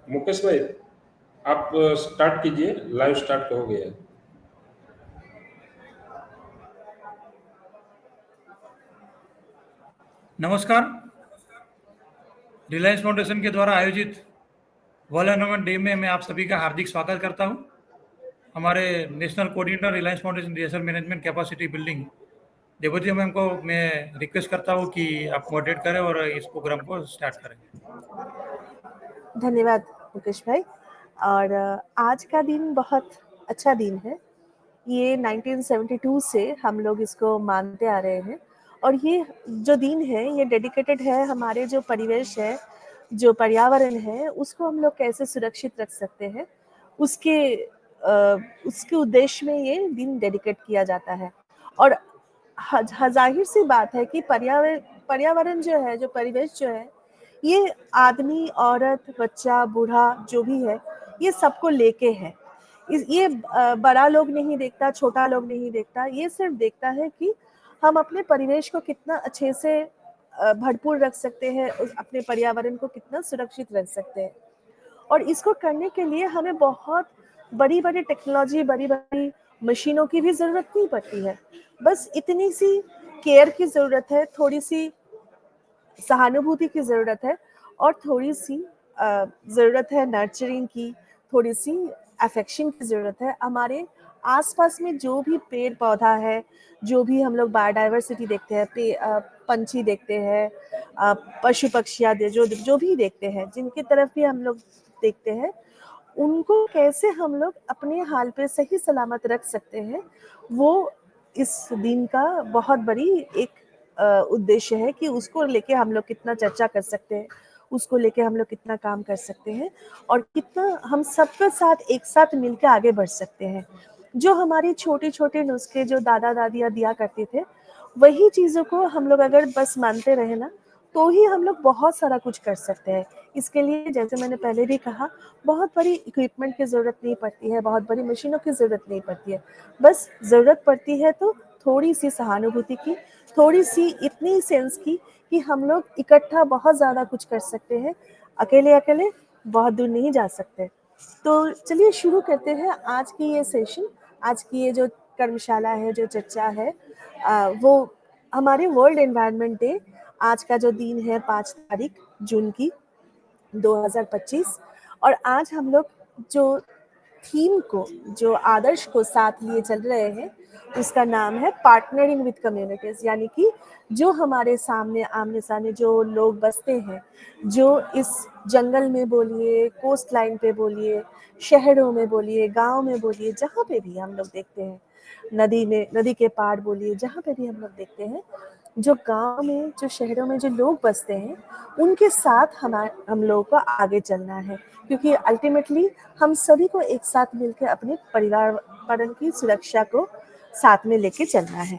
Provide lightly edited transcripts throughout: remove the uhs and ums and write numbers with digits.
मुकेश भाई, आप स्टार्ट कीजिए, लाइव स्टार्ट हो गया है। नमस्कार। रिलायंस फाउंडेशन के द्वारा आयोजित वर्ल्ड एनवायरनमेंट डे में मैं आप सभी का हार्दिक स्वागत करता हूं। हमारे national coordinator Reliance foundation disaster management capacity building Devti ma'am को मैं रिक्वेस्ट करता हूं कि आप मॉडरेट करें और इस प्रोग्राम को स्टार्ट करें। धन्यवाद मुकेश भाई। और आज का दिन बहुत अच्छा दिन है। ये 1972 से हम लोग इसको मानते आ रहे हैं और ये जो दिन है ये डेडिकेटेड है हमारे जो परिवेश है, जो पर्यावरण है, उसको हम लोग कैसे सुरक्षित रख सकते हैं उसके उद्देश्य में ये दिन डेडिकेट किया जाता है। और जाहिर सी बात है कि पर्यावरण जो है, जो परिवेश जो है, ये आदमी, औरत, बच्चा, बूढ़ा जो भी है, ये सबको लेके है। ये बड़ा लोग नहीं देखता, छोटा लोग नहीं देखता, ये सिर्फ देखता है कि हम अपने परिवेश को कितना अच्छे से भरपूर रख सकते हैं, अपने पर्यावरण को कितना सुरक्षित रख सकते हैं। और इसको करने के लिए हमें बहुत बड़ी बड़ी टेक्नोलॉजी, बड़ी बड़ी मशीनों की भी जरूरत नहीं पड़ती है। बस इतनी सी केयर की जरूरत है, थोड़ी सी सहानुभूति की जरूरत है और थोड़ी सी जरूरत है नर्चरिंग की, थोड़ी सी अफेक्शन की जरूरत है। हमारे आसपास में जो भी पेड़ पौधा है, जो भी हम लोग बायोडाइवर्सिटी देखते हैं, पंछी देखते हैं, पशु पक्षियाँ जो जो भी देखते हैं, जिनकी तरफ भी हम लोग देखते हैं, उनको कैसे हम लोग अपने हाल पे सही सलामत रख सकते हैं, वो इस दिन का बहुत बड़ी एक उद्देश्य है कि उसको लेके हम लोग कितना चर्चा कर सकते हैं, उसको लेके हम लोग कितना काम कर सकते हैं और कितना हम सबके साथ एक साथ मिलकर आगे बढ़ सकते हैं। जो हमारी छोटे छोटे नुस्खे जो दादा दादियाँ दिया करते थे, वही चीज़ों को हम लोग अगर बस मानते रहे ना, तो ही हम लोग बहुत सारा कुछ कर सकते हैं। इसके लिए जैसे मैंने पहले भी कहा, बहुत बड़ी इक्विपमेंट की ज़रूरत नहीं पड़ती है, बहुत बड़ी मशीनों की ज़रूरत नहीं पड़ती है। बस ज़रूरत पड़ती है तो थोड़ी सी सहानुभूति की, थोड़ी सी इतनी सेंस की कि हम लोग इकट्ठा बहुत ज़्यादा कुछ कर सकते हैं, अकेले अकेले बहुत दूर नहीं जा सकते। तो चलिए शुरू करते हैं आज की ये सेशन, आज की ये जो कर्मशाला है, जो चर्चा है, वो हमारे वर्ल्ड एनवायरनमेंट डे, आज का जो दिन है 5 तारीख जून की 2025। और आज हम लोग जो थीम को, जो आदर्श को साथ लिए चल रहे हैं, उसका नाम है पार्टनरिंग विद कम्युनिटीज। यानी कि जो हमारे सामने आमने सामने जो लोग बसते हैं, जो इस जंगल में बोलिए, कोस्ट लाइन पे बोलिए, शहरों में बोलिए, गांव में बोलिए, जहाँ पे भी हम लोग देखते हैं, नदी में, नदी के पार बोलिए, जहाँ पे भी हम लोग देखते हैं, जो गांव में, जो शहरों में जो लोग बसते हैं, उनके साथ हम लोगों को आगे चलना है। क्योंकि अल्टीमेटली हम सभी को एक साथ मिलकर अपने पर्यावरण की सुरक्षा को साथ में लेके चलना है।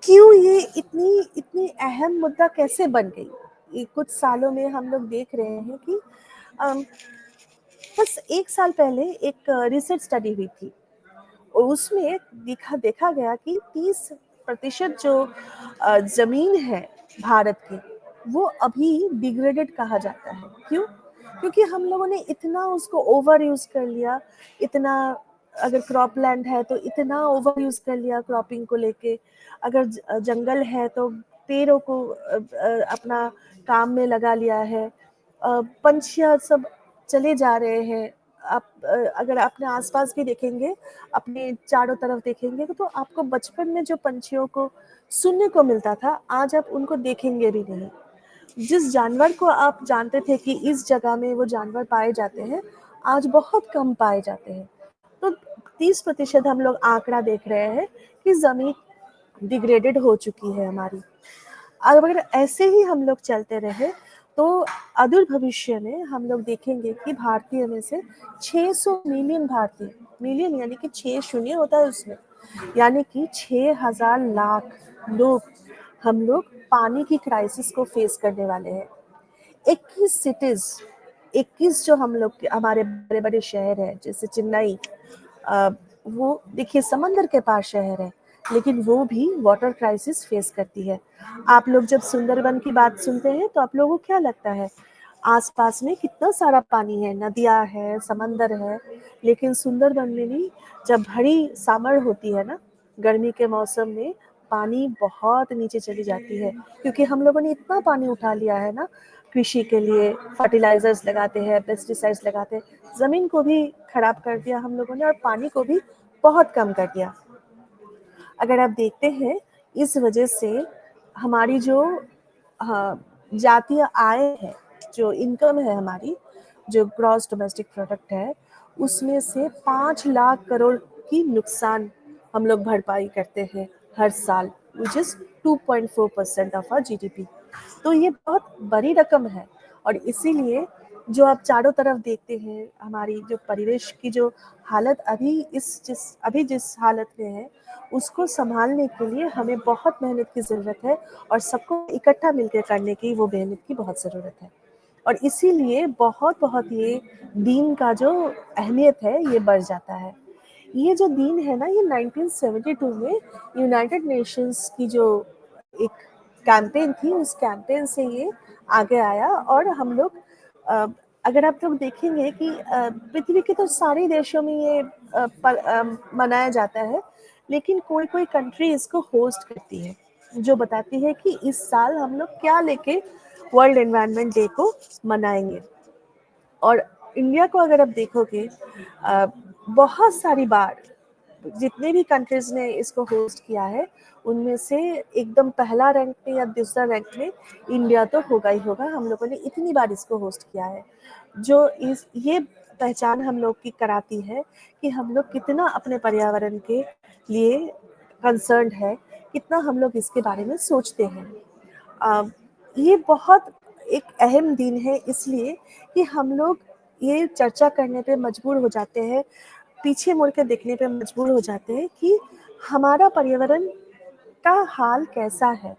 क्यों ये इतनी इतनी अहम मुद्दा कैसे बन गई? ये कुछ सालों में हम लोग देख रहे हैं कि बस 1 साल पहले एक रिसर्च स्टडी हुई थी और उसमें देखा गया कि 30% जो जमीन है भारत की, वो अभी डिग्रेडेड कहा जाता है। क्यों? क्योंकि हम लोगों ने इतना उसको ओवर यूज कर लिया, इतना, अगर क्रॉप लैंड है तो इतना ओवर यूज कर लिया क्रॉपिंग को लेके, अगर जंगल है तो पेड़ों को अपना काम में लगा लिया है, पंछियाँ सब चले जा रहे हैं। आप अगर अपने आसपास भी देखेंगे, अपने चारों तरफ देखेंगे, तो आपको बचपन में जो पंछियों को सुनने को मिलता था, आज आप उनको देखेंगे भी नहीं। जिस जानवर को आप जानते थे कि इस जगह में वो जानवर पाए जाते हैं, आज बहुत कम पाए जाते हैं। तो 30% हम लोग आंकड़ा देख रहे हैं कि जमीन डिग्रेडेड हो चुकी है हमारी। अगर ऐसे ही हम लोग चलते रहे तो अदूर भविष्य में हम लोग देखेंगे कि भारतीय में से 600 मिलियन भारतीय, मिलियन यानी कि 6 शून्य होता है उसमें, यानी कि 6000 लाख लोग, हम लोग पानी की क्राइसिस को फेस करने वाले हैं। 21 सिटीज, 21 जो हम लोग हमारे बड़े बड़े शहर है, जैसे चेन्नई, वो देखिए समंदर के पास शहर है, लेकिन वो भी वाटर क्राइसिस फेस करती है। आप लोग जब सुंदरवन की बात सुनते हैं तो आप लोगों को क्या लगता है? आसपास में कितना सारा पानी है, नदियाँ है, समंदर है, लेकिन सुंदरबन में भी जब बड़ी समर होती है ना, गर्मी के मौसम में पानी बहुत नीचे चली जाती है, क्योंकि हम लोगों ने इतना पानी उठा लिया है ना, कृषि के लिए फर्टिलाइजर्स लगाते हैं, पेस्टिसाइड्स लगाते हैं, ज़मीन को भी खराब कर दिया हम लोगों ने और पानी को भी बहुत कम कर दिया। अगर आप देखते हैं, इस वजह से हमारी जो जातीय आय है, जो इनकम है हमारी, जो ग्रॉस डोमेस्टिक प्रोडक्ट है, उसमें से 5 लाख करोड़ की नुकसान हम लोग भरपाई करते हैं हर साल, which is 2.4% of our GDP. तो ये बहुत बड़ी रकम है और इसीलिए जो आप चारों तरफ देखते हैं, हमारी जो परिवेश की जो हालत अभी जिस हालत में है, उसको संभालने के लिए हमें बहुत मेहनत की ज़रूरत है और सबको इकट्ठा मिलकर करने की वो मेहनत की बहुत ज़रूरत है। और इसीलिए बहुत ये दिन का जो अहमियत है, ये बढ़ जाता है। ये जो दिन है ना, ये 1972 में यूनाइटेड नेशंस की जो एक कैंपेन थी, उस कैंपेन से ये आगे आया और हम लोग अगर आप लोग देखेंगे कि पृथ्वी के तो सारे देशों में ये मनाया जाता है, लेकिन कोई कंट्री इसको होस्ट करती है, जो बताती है कि इस साल हम लोग क्या लेके वर्ल्ड एनवायरनमेंट डे को मनाएंगे। और इंडिया को अगर आप देखोगे, बहुत सारी बार जितने भी कंट्रीज ने इसको होस्ट किया है, उनमें से एकदम पहला रैंक में या दूसरा रैंक में इंडिया तो होगा ही होगा। हम लोगों ने इतनी बार इसको होस्ट किया है, जो ये पहचान हम लोग की कराती है कि हम लोग कितना अपने पर्यावरण के लिए कंसर्न्ड है, कितना हम लोग इसके बारे में सोचते हैं। ये बहुत एक अहम दिन है, इसलिए कि हम लोग ये चर्चा करने पे मजबूर हो जाते हैं, पीछे मुड़ के देखने पे मजबूर हो जाते हैं कि हमारा पर्यावरण का हाल कैसा है।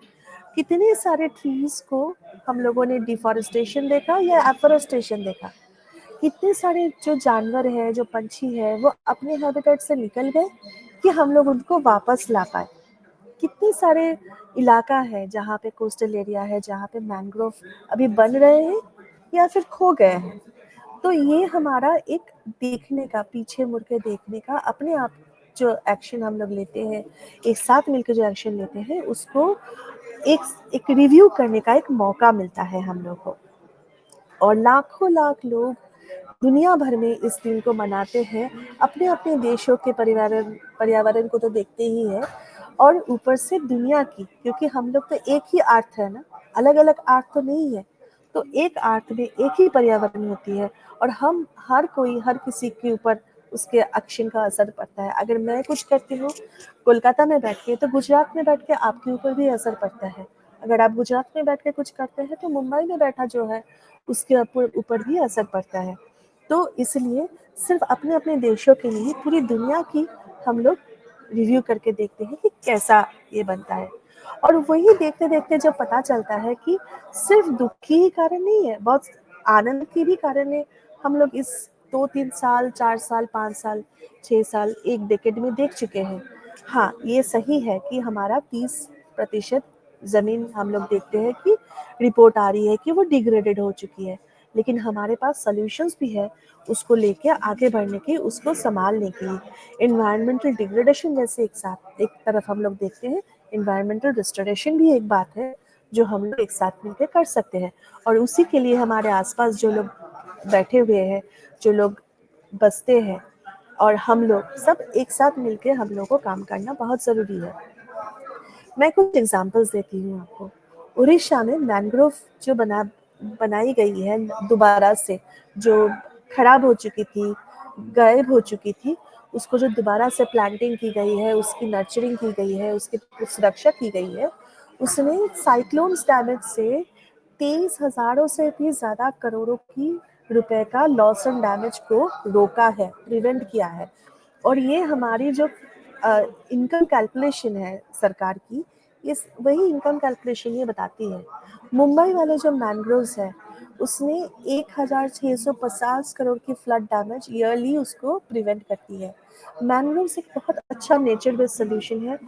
कितने सारे ट्रीज को हम लोगों ने डिफॉरेस्टेशन देखा या एफोरेस्टेशन देखा। कितने सारे जो जानवर है, जो पंछी है, वो अपने हैबिटेट से निकल गए कि हम लोग उनको वापस ला पाए। कितने सारे इलाका है जहाँ पे कोस्टल एरिया है, जहाँ पे मैंग्रोव अभी बन रहे हैं या फिर खो गए हैं। तो ये हमारा एक देखने का, पीछे मुड़ के देखने का, अपने आप जो एक्शन हम लोग लेते हैं, एक साथ मिलकर जो एक्शन लेते हैं, उसको एक रिव्यू करने का एक मौका मिलता है हम लोग को। और लाखों लाख लोग दुनिया भर में इस दिन को मनाते हैं, अपने अपने देशों के पर्यावरण को तो देखते ही है, और ऊपर से दुनिया की, क्योंकि हम लोग तो एक ही अर्थ है ना, अलग अलग अर्थ तो नहीं है। तो एक अर्थ में एक ही पर्यावरण होती है और हम हर किसी के ऊपर उसके एक्शन का असर पड़ता है। अगर मैं कुछ करती हूँ कोलकाता में बैठ के, तो गुजरात में बैठ के आपके ऊपर भी असर पड़ता है। अगर आप गुजरात में बैठ के कुछ करते हैं, तो मुंबई में बैठा जो है उसके ऊपर भी असर पड़ता है। तो इसलिए सिर्फ अपने अपने देशों के लिए पूरी दुनिया की हम लोग रिव्यू करके देखते हैं कि कैसा ये बनता है। और वही देखते देखते जब पता चलता है कि सिर्फ दुख की ही कारण नहीं है, बहुत आनंद की भी कारण है। हम लोग इस 2-3 साल, 4 साल, 5 साल, 6 साल, एक डेकेड में देख चुके हैं। हाँ, ये सही है कि हमारा 30% ज़मीन हम लोग देखते हैं कि रिपोर्ट आ रही है कि वो डिग्रेडेड हो चुकी है, लेकिन हमारे पास सॉल्यूशंस भी है उसको लेके आगे बढ़ने की, उसको संभालने की। एनवायरमेंटल डिग्रेडेशन जैसे एक तरफ हम लोग देखते हैं, एनवायरमेंटल रिस्टोरेशन भी एक बात है जो हम लोग एक साथ मिलकर कर सकते हैं। और उसी के लिए हमारे आसपास जो लोग बैठे हुए हैं, जो लोग बसते हैं, और हम लोग सब एक साथ मिलकर हम लोग को काम करना बहुत ज़रूरी है। मैं कुछ एग्जांपल्स देती हूँ आपको। उड़ीसा में मैंग्रोव जो बनाई गई है दोबारा से, जो खराब हो चुकी थी, गायब हो चुकी थी, उसको जो दोबारा से प्लांटिंग की गई है, उसकी नर्चरिंग की गई है, उसकी सुरक्षा की गई है, उसने साइक्लोन्स डैमेज से 23,000 से भी ज़्यादा करोड़ों की रुपए का लॉस एंड डैमेज को रोका है, प्रिवेंट किया है। और ये हमारी जो इनकम कैलकुलेशन है सरकार की, वही इनकम कैलकुलेशन ये बताती है। मुंबई वाले जो मैंग्रोव्स है, उसने 1650 करोड़ की फ्लड डैमेज ईयरली उसको प्रिवेंट करती है। मैंग्रोव्स एक बहुत अच्छा नेचर बेस्ड सोल्यूशन है।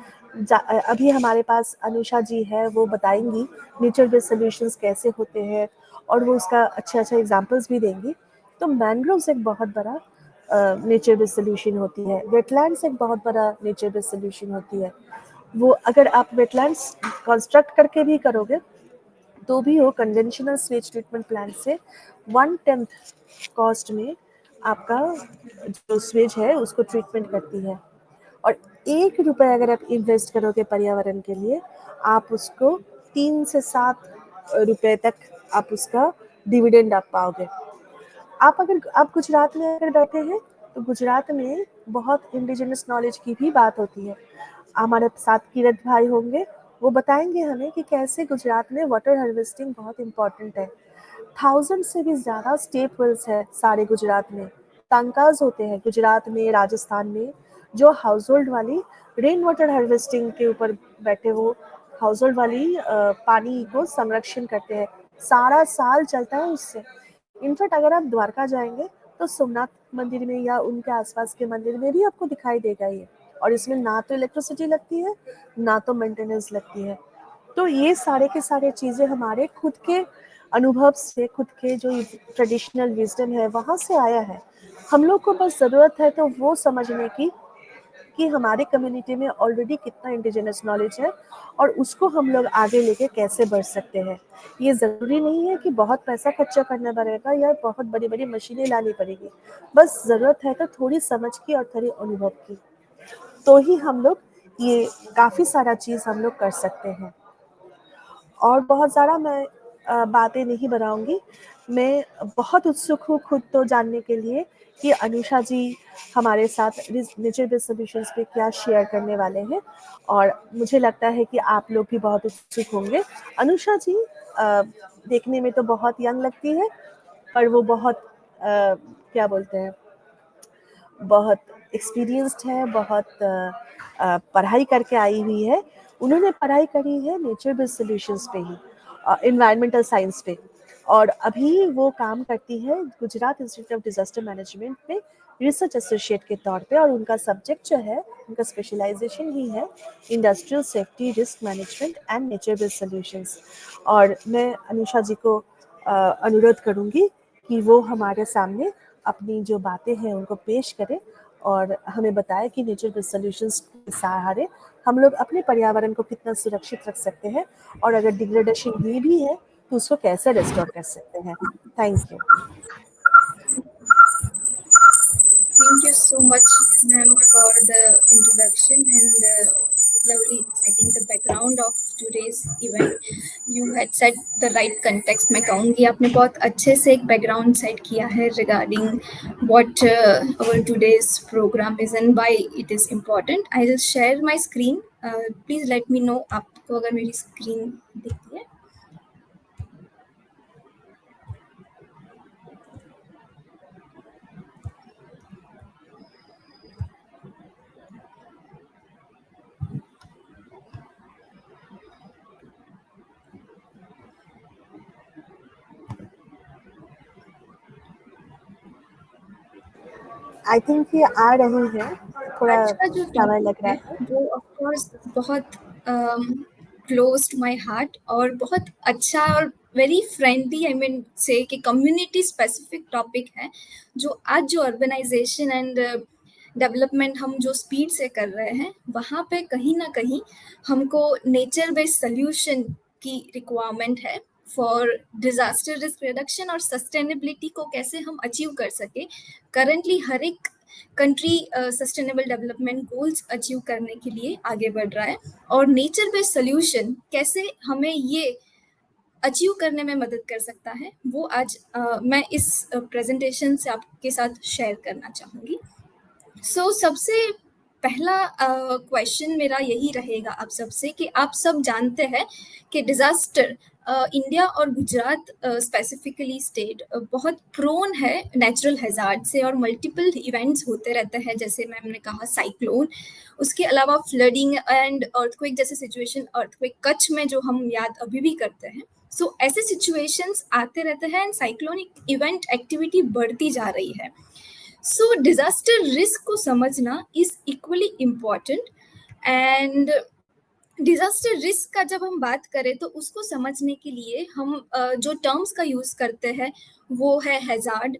अभी हमारे पास अनुषा जी है, वो बताएंगी नेचर बेस्ड सोल्यूशंस कैसे होते हैं और वो उसका अच्छे अच्छे एग्जांपल्स भी देंगी। तो मैंग्रोव्स एक बहुत बड़ा नेचर बेस्ड सोल्यूशन होती है। वेटलैंड्स एक बहुत बड़ा नेचर बेस्ड सोल्यूशन होती है। वो अगर आप वेटलैंड्स कंस्ट्रक्ट करके भी करोगे तो भी वो कन्वेंशनल स्वेज ट्रीटमेंट प्लांट से 1/10 कॉस्ट में आपका जो स्वेज है उसको ट्रीटमेंट करती है। और 1 रुपए अगर आप इन्वेस्ट करोगे पर्यावरण के लिए, आप उसको 3 से 7 रुपए तक आप उसका डिविडेंड आप पाओगे। आप गुजरात में अगर बैठे हैं तो गुजरात में बहुत इंडिजिनस नॉलेज की भी बात होती है। हमारे साथ किरत भाई होंगे, वो बताएंगे हमें कि कैसे गुजरात में वाटर हार्वेस्टिंग बहुत इम्पोर्टेंट है। 1000 से भी ज़्यादा स्टेप वेल्स है सारे गुजरात में। टंकाज होते हैं गुजरात में, राजस्थान में, जो हाउस होल्ड वाली रेन वाटर हार्वेस्टिंग के ऊपर बैठे, वो हाउस होल्ड वाली पानी को संरक्षण करते हैं। सारा साल चलता है उससे। इनफैक्ट अगर आप द्वारका जाएंगे तो सोमनाथ मंदिर में या उनके आसपास के मंदिर में भी आपको दिखाई देगा ये। और इसमें ना तो इलेक्ट्रिसिटी लगती है, ना तो मेंटेनेंस लगती है। तो ये सारे के सारे चीज़ें हमारे खुद के अनुभव से, खुद के जो ट्रेडिशनल विजडम है वहाँ से आया है। हम लोग को बस ज़रूरत है तो वो समझने की कि हमारे कम्युनिटी में ऑलरेडी कितना इंडिजिनस नॉलेज है और उसको हम लोग आगे लेके कैसे बढ़ सकते हैं। ये ज़रूरी नहीं है कि बहुत पैसा खर्चा करना पड़ेगा या बहुत बड़ी बड़ी मशीनें लानी पड़ेगी। बस ज़रूरत है तो थोड़ी समझ की और थोड़ी अनुभव की, तो ही हम लोग ये काफ़ी सारा चीज़ हम लोग कर सकते हैं। और बहुत ज़्यादा मैं बातें नहीं बनाऊंगी। मैं बहुत उत्सुक हूँ खुद तो जानने के लिए कि अनुषा जी हमारे साथ नेचर बेस्ड सॉल्यूशंस पे क्या शेयर करने वाले हैं, और मुझे लगता है कि आप लोग भी बहुत उत्सुक होंगे। अनुषा जी देखने में तो बहुत यंग लगती है, पर वो बहुत क्या बोलते हैं, बहुत एक्सपीरियंस्ड है, बहुत पढ़ाई करके आई हुई है। उन्होंने पढ़ाई करी है नेचर बेस्ड सॉल्यूशंस पे ही, इन्वायरमेंटल साइंस पे, और अभी वो काम करती है Gujarat institute of disaster management में रिसर्च एसोसिएट के तौर पे। और उनका सब्जेक्ट जो है, उनका स्पेशलाइजेशन ही है industrial safety, risk management and nature based solutions. और मैं अनुषा जी को अनुरोध करूँगी कि वो हमारे सामने अपनी जो बातें हैं उनको पेश करें और हमें बताएं कि नेचर बेस्ड सॉल्यूशंस के सहारे हम लोग अपने पर्यावरण को कितना सुरक्षित रख सकते हैं, और अगर डिग्रेडेशन हुई भी है तो उसको कैसे रिस्टोर कर सकते हैं। Thank you. Thank you so much, ma'am, for the introduction and lovely setting the background of today's event. You had set the right context. मैं कहूँगी आपने बहुत अच्छे से एक background set किया है regarding what our today's program is and why it is important. I will share my screen. Please let me know आपको अगर मेरी screen दिखती है. आई थिंक ये आ रही है, थोड़ा आज का जो समय लग टॉपिक रहा है है। वो ऑफ कोर्स बहुत क्लोज टू माय हार्ट और बहुत अच्छा और वेरी फ्रेंडली, आई मीन से कि कम्युनिटी स्पेसिफिक टॉपिक है, जो आज जो अर्बनाइजेशन एंड डेवलपमेंट हम जो स्पीड से कर रहे हैं, वहाँ पे कहीं ना कहीं हमको नेचर बेस्ड सोल्यूशन की रिक्वायरमेंट है फॉर डिजास्टर रिस्क रिडक्शन और सस्टेनेबिलिटी को कैसे हम अचीव कर सके। करंटली हर एक country sustainable development goals achieve करने के लिए आगे बढ़ रहा है, और नेचर बेस्ड सोल्यूशन कैसे हमें ये अचीव करने में मदद कर सकता है, वो आज मैं इस प्रेजेंटेशन से आपके साथ शेयर करना चाहूँगी। सबसे पहला क्वेश्चन मेरा यही रहेगा आप सबसे कि आप सब जानते हैं कि डिज़ास्टर इंडिया और गुजरात स्पेसिफिकली स्टेट बहुत प्रोन है नेचुरल हैजार्ड से, और मल्टीपल इवेंट्स होते रहते हैं, जैसे मैम ने कहा साइक्लोन, उसके अलावा फ्लडिंग एंड अर्थक्वेक जैसे सिचुएशन, अर्थक्वेक कच्छ में जो हम याद अभी भी करते हैं, सो ऐसे सिचुएशंस आते रहते हैं एंड साइक्लोनिक इवेंट एक्टिविटी बढ़ती जा रही है. सो डिजास्टर रिस्क को समझना is equally important. And disaster risk का जब हम बात करें तो उसको समझने के लिए हम जो टर्म्स का यूज करते हैं वो है हैजार्ड.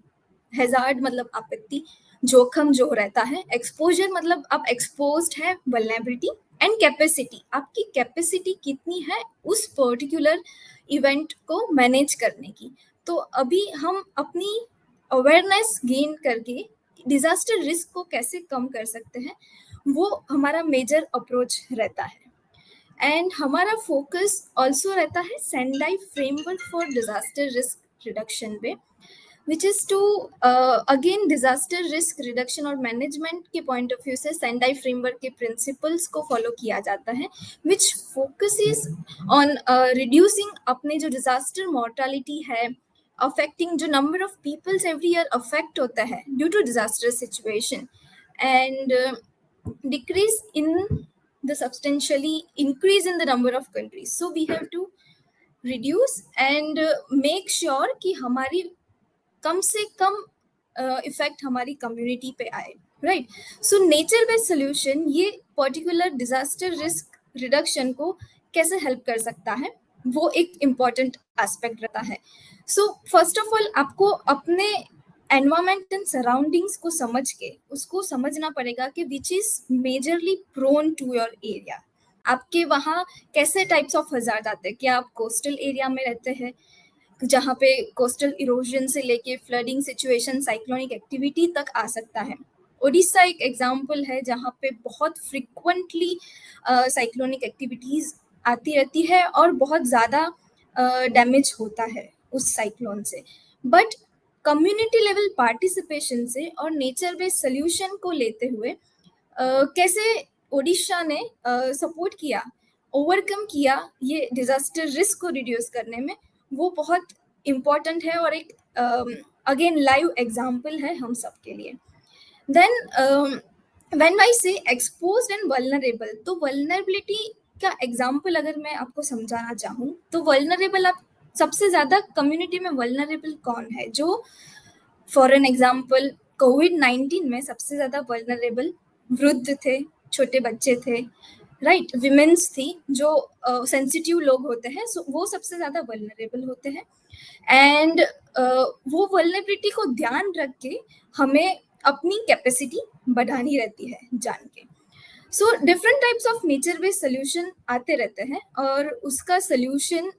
हैजार्ड मतलब आपत्ति, जोखम जो रहता है. एक्सपोजर मतलब आप एक्सपोज्ड है, वल्नरेबिलिटी. एंड कैपेसिटी, आपकी कैपेसिटी कितनी है उस पर्टिकुलर इवेंट को मैनेज करने की. तो अभी हम अपनी अवेयरनेस गेन करके डिजास्टर रिस्क को कैसे कम कर सकते हैं वो हमारा मेजर अप्रोच रहता है. एंड हमारा फोकस ऑल्सो रहता है Sendai framework for disaster risk reduction पे, which is to again disaster risk reduction और मैनेजमेंट के पॉइंट ऑफ व्यू से सेंडाई फ्रेमवर्क के प्रिंसिपल्स को फॉलो किया जाता है, विच फोकसेस ऑन रिड्यूसिंग अपने जो डिजास्टर मॉर्टालिटी है, अफेक्टिंग जो number of peoples every year affect होता है due to disaster situation, and decrease in the substantially increase in the number of countries. So we have to reduce and make sure कि हमारी कम से कम effect हमारी community पे आए, right. So nature based solution ये particular disaster risk reduction को कैसे help कर सकता है वो एक इम्पॉर्टेंट एस्पेक्ट रहता है. सो फर्स्ट ऑफ ऑल आपको अपने एनवायरमेंट एंड सराउंडिंग्स को समझ के उसको समझना पड़ेगा कि which is majorly prone to your area. आपके वहाँ कैसे टाइप्स ऑफ हजार्ड आते हैं. क्या आप कोस्टल एरिया में रहते हैं जहाँ पे कोस्टल इरोजन से लेके फ्लडिंग सिचुएशन, साइक्लोनिक एक्टिविटी तक आ सकता है. ओडिशा एक एग्जाम्पल है जहाँ पे बहुत फ्रिक्वेंटली साइक्लोनिक एक्टिविटीज आती रहती है और बहुत ज़्यादा डैमेज होता है उस साइक्लोन से. बट कम्युनिटी लेवल पार्टिसिपेशन से और नेचर बेस्ड सोल्यूशन को लेते हुए कैसे ओडिशा ने सपोर्ट किया, ओवरकम किया ये डिजास्टर रिस्क को रिड्यूस करने में, वो बहुत इम्पॉर्टेंट है और एक अगेन लाइव एग्जाम्पल है हम सब के लिए. देन व्हेन आई से एक्सपोज्ड एंड वल्नरेबल, तो वल्नरेबिलिटी का एग्जाम्पल अगर मैं आपको समझाना चाहूँ तो वल्नरेबल आप सबसे ज़्यादा कम्युनिटी में वल्नरेबल कौन है. जो फॉर एन एग्जाम्पल कोविड-19 में सबसे ज़्यादा वल्नरेबल वृद्ध थे, छोटे बच्चे थे, राइट, विमेन्स थी, जो सेंसिटिव लोग होते हैं, सो वो सबसे ज़्यादा वल्नरेबल होते हैं. एंड वो वल्नरेबिलिटी को ध्यान रख के हमें अपनी कैपेसिटी बढ़ानी रहती है जान के. So different types of nature based solution आते रहते हैं और उसका solution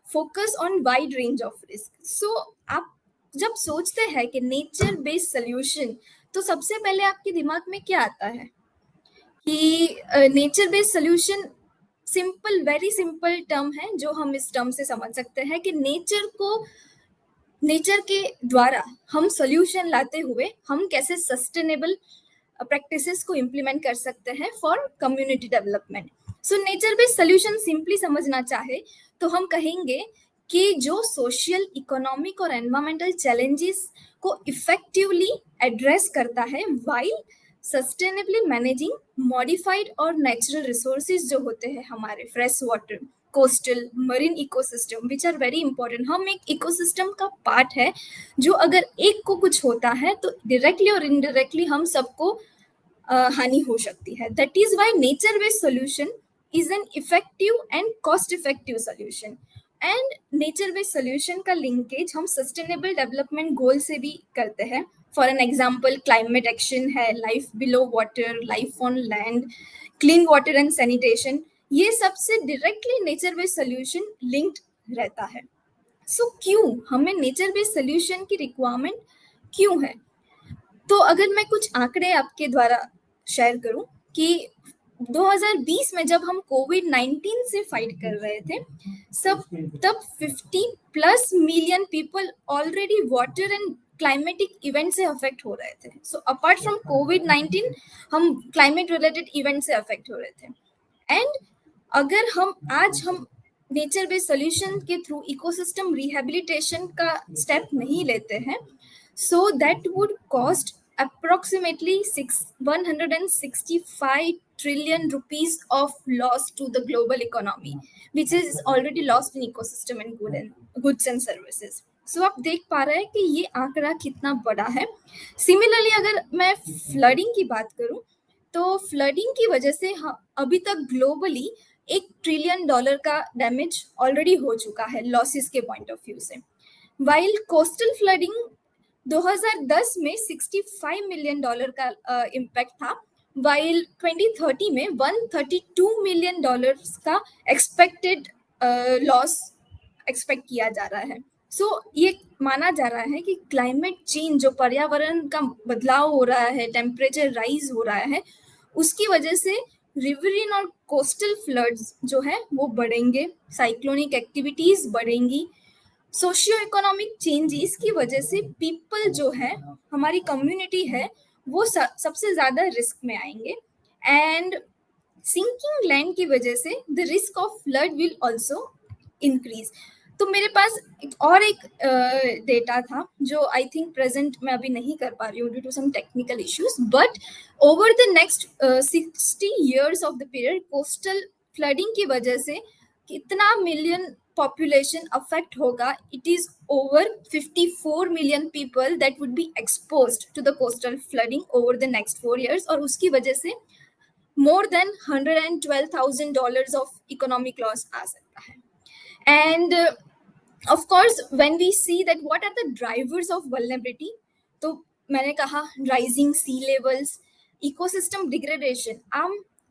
focus on wide range of risk. So आप जब सोचते हैं कि नेचर बेस्ड सोल्यूशन तो सबसे पहले आपके दिमाग में क्या आता है कि nature based solution simple, very simple term है जो हम इस टर्म से समझ सकते हैं कि नेचर के द्वारा हम सोल्यूशन लाते हुए हम कैसे सस्टेनेबल प्रैक्टिसेस को इम्प्लीमेंट कर सकते हैं for community development. So nature based solution simply समझना चाहे तो हम कहेंगे कि जो सोशल, इकोनॉमिक और एनवायरमेंटल चैलेंजेस को इफेक्टिवली एड्रेस करता है वाइल सस्टेनेबली मैनेजिंग मॉडिफाइड और नेचुरल रिसोर्सेज जो होते हैं हमारे fresh water, coastal, marine ecosystem which are very important. हम एक इकोसिस्टम का पार्ट है जो अगर एक को कुछ होता है तो डायरेक्टली और इनडायरेक्टली हम सबको हानि हो सकती है. That is why nature based solution is an effective and cost effective solution. And nature based solution का linkage हम sustainable development goal से भी करते हैं. For an example, climate action है, life below water, life on land, clean water and sanitation, ये सबसे directly nature based solution linked रहता है. So क्यों हमें nature based solution की requirement क्यों है? तो अगर मैं कुछ आंकड़े आपके द्वारा शेयर करूं कि 2020 में जब हम कोविड-19 से फाइट कर रहे थे तब 50+ million people already water and climatic event से अफेक्ट हो रहे थे. सो अपार्ट फ्रॉम कोविड-19 हम क्लाइमेट रिलेटेड इवेंट से अफेक्ट हो रहे थे. एंड अगर हम नेचर बेस्ड सोल्यूशन के थ्रू इकोसिस्टम रिहेबिलिटेशन का स्टेप नहीं लेते हैं, so that would cost approximately 165 trillion rupees of loss to the global economy, which is already lost in ecosystem and goods and services. So आप देख पा रहे हैं कि ये आंकड़ा कितना बड़ा है. सिमिलरली अगर मैं फ्लडिंग की बात करूं तो फ्लडिंग की वजह से अभी तक ग्लोबली $1 ट्रिलियन का डैमेज ऑलरेडी हो चुका है लॉसेस के पॉइंट ऑफ व्यू से. वाइल कोस्टल फ्लडिंग 2010 में $65 मिलियन का इम्पैक्ट था, वाइल 2030 में $132 मिलियन का एक्सपेक्टेड लॉस एक्सपेक्ट किया जा रहा है. सो ये माना जा रहा है कि क्लाइमेट चेंज, जो पर्यावरण का बदलाव हो रहा है, टेम्परेचर राइज हो रहा है, उसकी वजह से रिवरिन और कोस्टल फ्लड्स जो है वो बढ़ेंगे, साइक्लोनिक एक्टिविटीज बढ़ेंगी, सोशियो इकोनॉमिक चेंजेस की वजह से पीपल जो है, हमारी कम्युनिटी है, वो सबसे ज्यादा रिस्क में आएंगे. एंड सिंकिंग लैंड की वजह से the risk of flood will also increase. तो मेरे पास एक डेटा था जो आई थिंक प्रेजेंट मैं अभी नहीं कर पा रही हूँ due to some technical issues, but over the next 60 years of the period coastal flooding की वजह से कितना मिलियन population affect होगा. It is over 54 million people that would be exposed to the coastal flooding over the next 4 years, और उसकी वजह से more than $112,000 of economic loss आ सकता है. And of course when we see that what are the drivers of vulnerability, तो मैंने कहा rising sea levels, ecosystem degradation.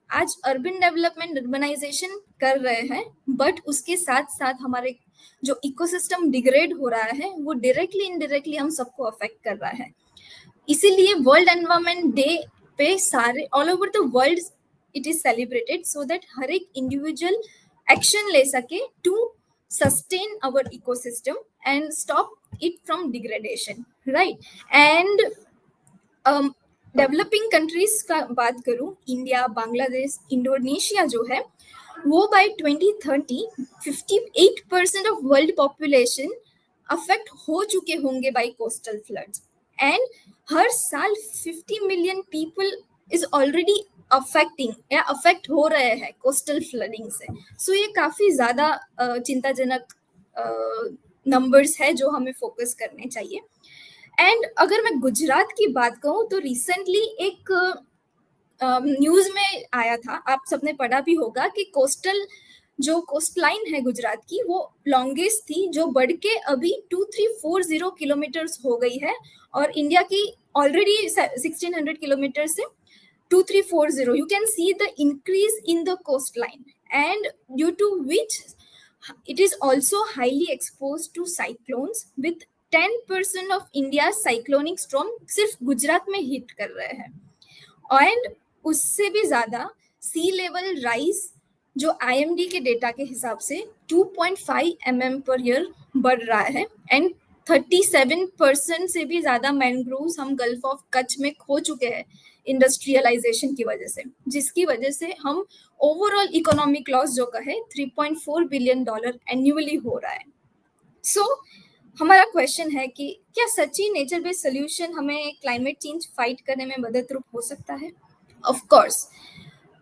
आज अर्बन डेवलपमेंट, अर्बनाइजेशन कर रहे हैं, बट उसके साथ साथ हमारे जो इकोसिस्टम डिग्रेड हो रहा है वो डायरेक्टली इनडायरेक्टली हम सबको अफेक्ट कर रहा है. इसीलिए वर्ल्ड एनवायरनमेंट डे पे सारे all over the world it is celebrated so that हर एक इंडिविजुअल एक्शन ले सके to sustain our ecosystem and stop it from degradation, right. And developing countries का बात करूं, इंडिया, बांग्लादेश, इंडोनेशिया जो है वो by 2030 58% of world population affect हो चुके होंगे बाय कोस्टल फ्लड्स. एंड हर साल 50 million people is already affecting या अफेक्ट हो रहे हैं कोस्टल फ्लडिंग से. सो ये काफी ज्यादा चिंताजनक नंबर्स है जो हमें फोकस करने चाहिए. एंड अगर मैं गुजरात की बात कहूँ तो रिसेंटली एक न्यूज में आया था, आप सबने पढ़ा भी होगा, कि कोस्ट लाइन है गुजरात की वो लॉन्गेस्ट थी, जो बढ़ के अभी 2340 किलोमीटर्स हो गई है, और इंडिया की ऑलरेडी 1600 किलोमीटर से 2340. You can see the increase in the coast line, and due to which it is also highly expose to cyclones with 10% of India cyclonic storm सिर्फ गुजरात में हिट कर रहे हैं. एंड उससे भी ज्यादा सी लेवल राइज जो IMD के डेटा के हिसाब से 2.5 mm पर ईयर बढ़ रहा है. एंड 37% से भी ज्यादा मैनग्रोव्स हम गल्फ ऑफ कच्छ में खो चुके हैं इंडस्ट्रियलाइजेशन की वजह से, जिसकी वजह से हम ओवरऑल इकोनॉमिक लॉस जो कहे $3.4 बिलियन एन्युअली हो रहा है. सो हमारा क्वेश्चन है कि क्या सच्ची नेचर बेस्ड सोल्यूशन हमें क्लाइमेट चेंज फाइट करने में मददरूप हो सकता है? ऑफ कोर्स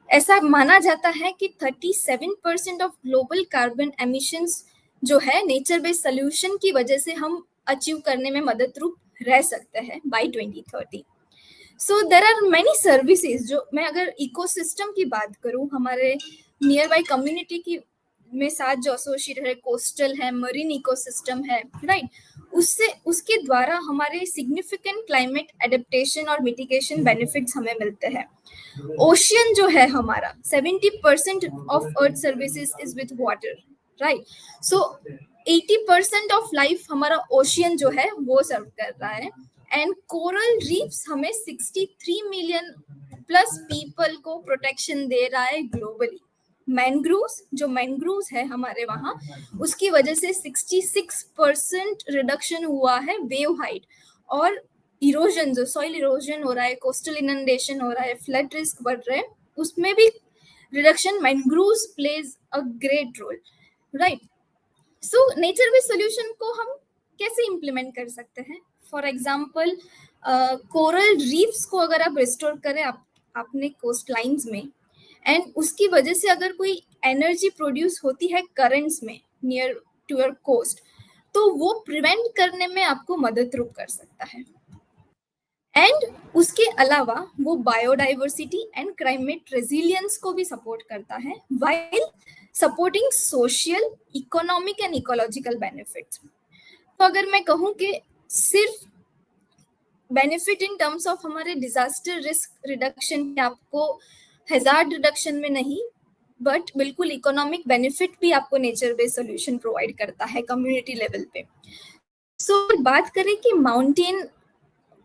ऐसा माना जाता है कि 37% ऑफ ग्लोबल कार्बन एमिशंस जो है नेचर बेस्ड सोल्यूशन की वजह से हम अचीव करने में मददरूप रह सकते हैं by 2030. So there are many services. जो मैं अगर इकोसिस्टम की बात करूं, हमारे नियर बाय कम्युनिटी की में साथ जो एसोसिएटेड है, कोस्टल है, मरीन इकोसिस्टम है, राइट, उसके द्वारा हमारे सिग्निफिकेंट क्लाइमेट एडेप्टेशन और मिटिगेशन बेनिफिट्स हमें मिलते हैं. ओशियन जो है हमारा 70% of earth services is with water, right. So 80% of life हमारा ओशियन जो है वो सर्व कर रहा है. एंड कोरल रीफ्स हमें 63 मिलियन प्लस पीपल को प्रोटेक्शन दे रहा है ग्लोबली. मैनग्रोव्स है हमारे वहाँ, उसकी वजह से 66% रिडक्शन हुआ है वेव हाइट, और इरोजन, जो सॉइल इरोजन हो रहा है, कोस्टल इनंडेशन हो रहा है, फ्लड रिस्क बढ़ रहे हैं, उसमें भी reduction mangroves plays a great role, right. So nature based solution को हम कैसे इम्प्लीमेंट कर सकते हैं? फॉर एग्जाम्पल कोरल रीफ्स को अगर आप रिस्टोर करें अपने कोस्ट लाइन्स में, एंड उसकी वजह से अगर कोई एनर्जी प्रोड्यूस होती है करंट्स में नियर टू योर कोस्ट, तो वो प्रिवेंट करने में आपको मदद रूप कर सकता है। एंड उसके अलावा वो बायोडाइवर्सिटी एंड क्लाइमेट रेजिलियंस को भी सपोर्ट करता है, while supporting social, economic and ecological benefits. तो अगर मैं कहूँ कि सिर्फ बेनिफिट इन टर्म्स ऑफ हमारे डिजास्टर रिस्क रिडक्शन के आपको हैजार्ड रिडक्शन में नहीं, बट बिल्कुल इकोनॉमिक बेनिफिट भी आपको नेचर बेस्ड सोल्यूशन प्रोवाइड करता है कम्युनिटी लेवल पे। सो बात करें कि माउंटेन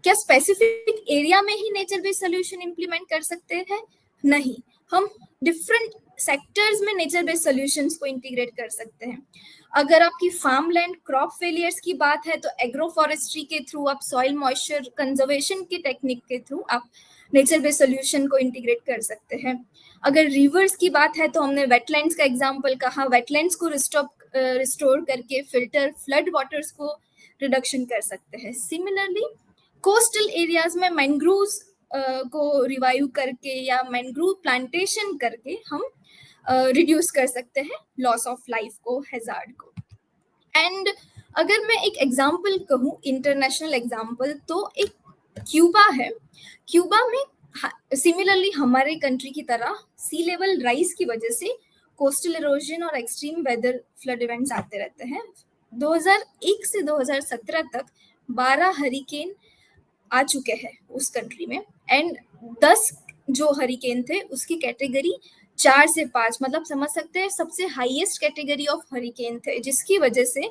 क्या स्पेसिफिक एरिया में ही नेचर बेस्ड सोल्यूशन इंप्लीमेंट कर सकते हैं? नहीं, हम डिफरेंट सेक्टर्स में नेचर बेस्ड सॉल्यूशंस को इंटीग्रेट कर सकते हैं। अगर आपकी फार्म लैंड क्रॉप फेलियर्स की बात है तो एग्रो फॉरेस्ट्री के थ्रू, आप सॉइल मॉइस्चर कंजर्वेशन की टेक्निक के थ्रू आप नेचर बेस्ड सॉल्यूशन को इंटीग्रेट कर सकते हैं। अगर रिवर्स की बात है तो हमने वेटलैंड्स का एग्जांपल कहा, वेटलैंड्स को रिस्टोर करके फिल्टर फ्लड वाटर्स को रिडक्शन कर सकते हैं। सिमिलरली कोस्टल एरियाज में मैंग्रोव्स को रिवाइव करके या मैंग्रोव प्लांटेशन करके हम रिड्यूस कर सकते हैं लॉस ऑफ लाइफ को, हैजार्ड को। एंड अगर मैं एक एग्जांपल कहूँ, इंटरनेशनल एग्जांपल, तो एक क्यूबा है। क्यूबा में सिमिलरली हमारे कंट्री की तरह सी लेवल राइज की वजह से कोस्टल इरोजन और एक्सट्रीम वेदर फ्लड इवेंट्स आते रहते हैं। 2001 से 2017 तक 12 हरिकेन आ चुके हैं उस कंट्री में, एंड 10 जो हरिकेन थे उसकी कैटेगरी 4 से 5, मतलब समझ सकते हैं सबसे हाईएस्ट कैटेगरी ऑफ हरिकेन थे, जिसकी वजह से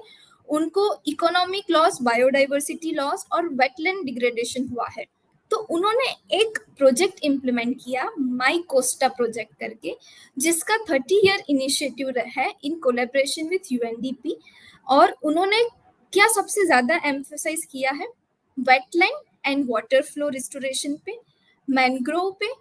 उनको इकोनॉमिक लॉस, बायोडाइवर्सिटी लॉस और वेटलैंड डिग्रेडेशन हुआ है। तो उन्होंने एक प्रोजेक्ट इम्प्लीमेंट किया, माई कोस्टा प्रोजेक्ट करके, जिसका 30 ईयर इनिशिएटिव है इन कोलैबोरेशन विथ यूएनडीपी। और उन्होंने क्या सबसे ज्यादा एम्फसाइज किया है, wetland and water flow restoration पे, मैंग्रोव पे,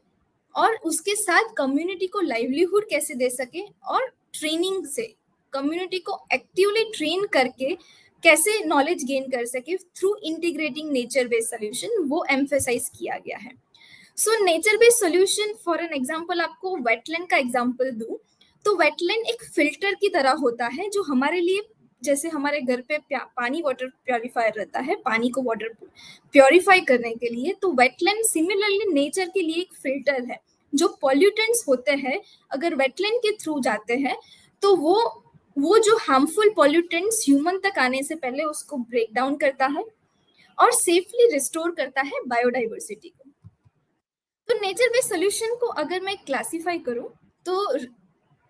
और उसके साथ कम्युनिटी को लाइवलीहुड कैसे दे सके, और ट्रेनिंग से कम्युनिटी को एक्टिवली ट्रेन करके कैसे नॉलेज गेन कर सके through integrating nature based solution, वो एम्फसाइज किया गया है। सो nature based solution, for an example आपको वेटलैंड का एग्जांपल दूं तो वेटलैंड एक फिल्टर की तरह होता है, जो हमारे लिए, जैसे हमारे घर पे पानी वाटर प्योरीफायर रहता है, पानी को वाटर प्योरीफाई करने के लिए, तो वेटलैंड सिमिलरली नेचर के लिए एक फिल्टर है। जो पॉल्यूटेंट्स होते हैं अगर वेटलैंड के थ्रू जाते हैं तो वो जो हार्मफुल पॉल्यूटेंट्स ह्यूमन तक आने से पहले उसको ब्रेक डाउन करता है और सेफली रिस्टोर करता है बायोडाइवर्सिटी को। तो नेचर बेस्ड सोल्यूशन को अगर मैं क्लासिफाई करूं तो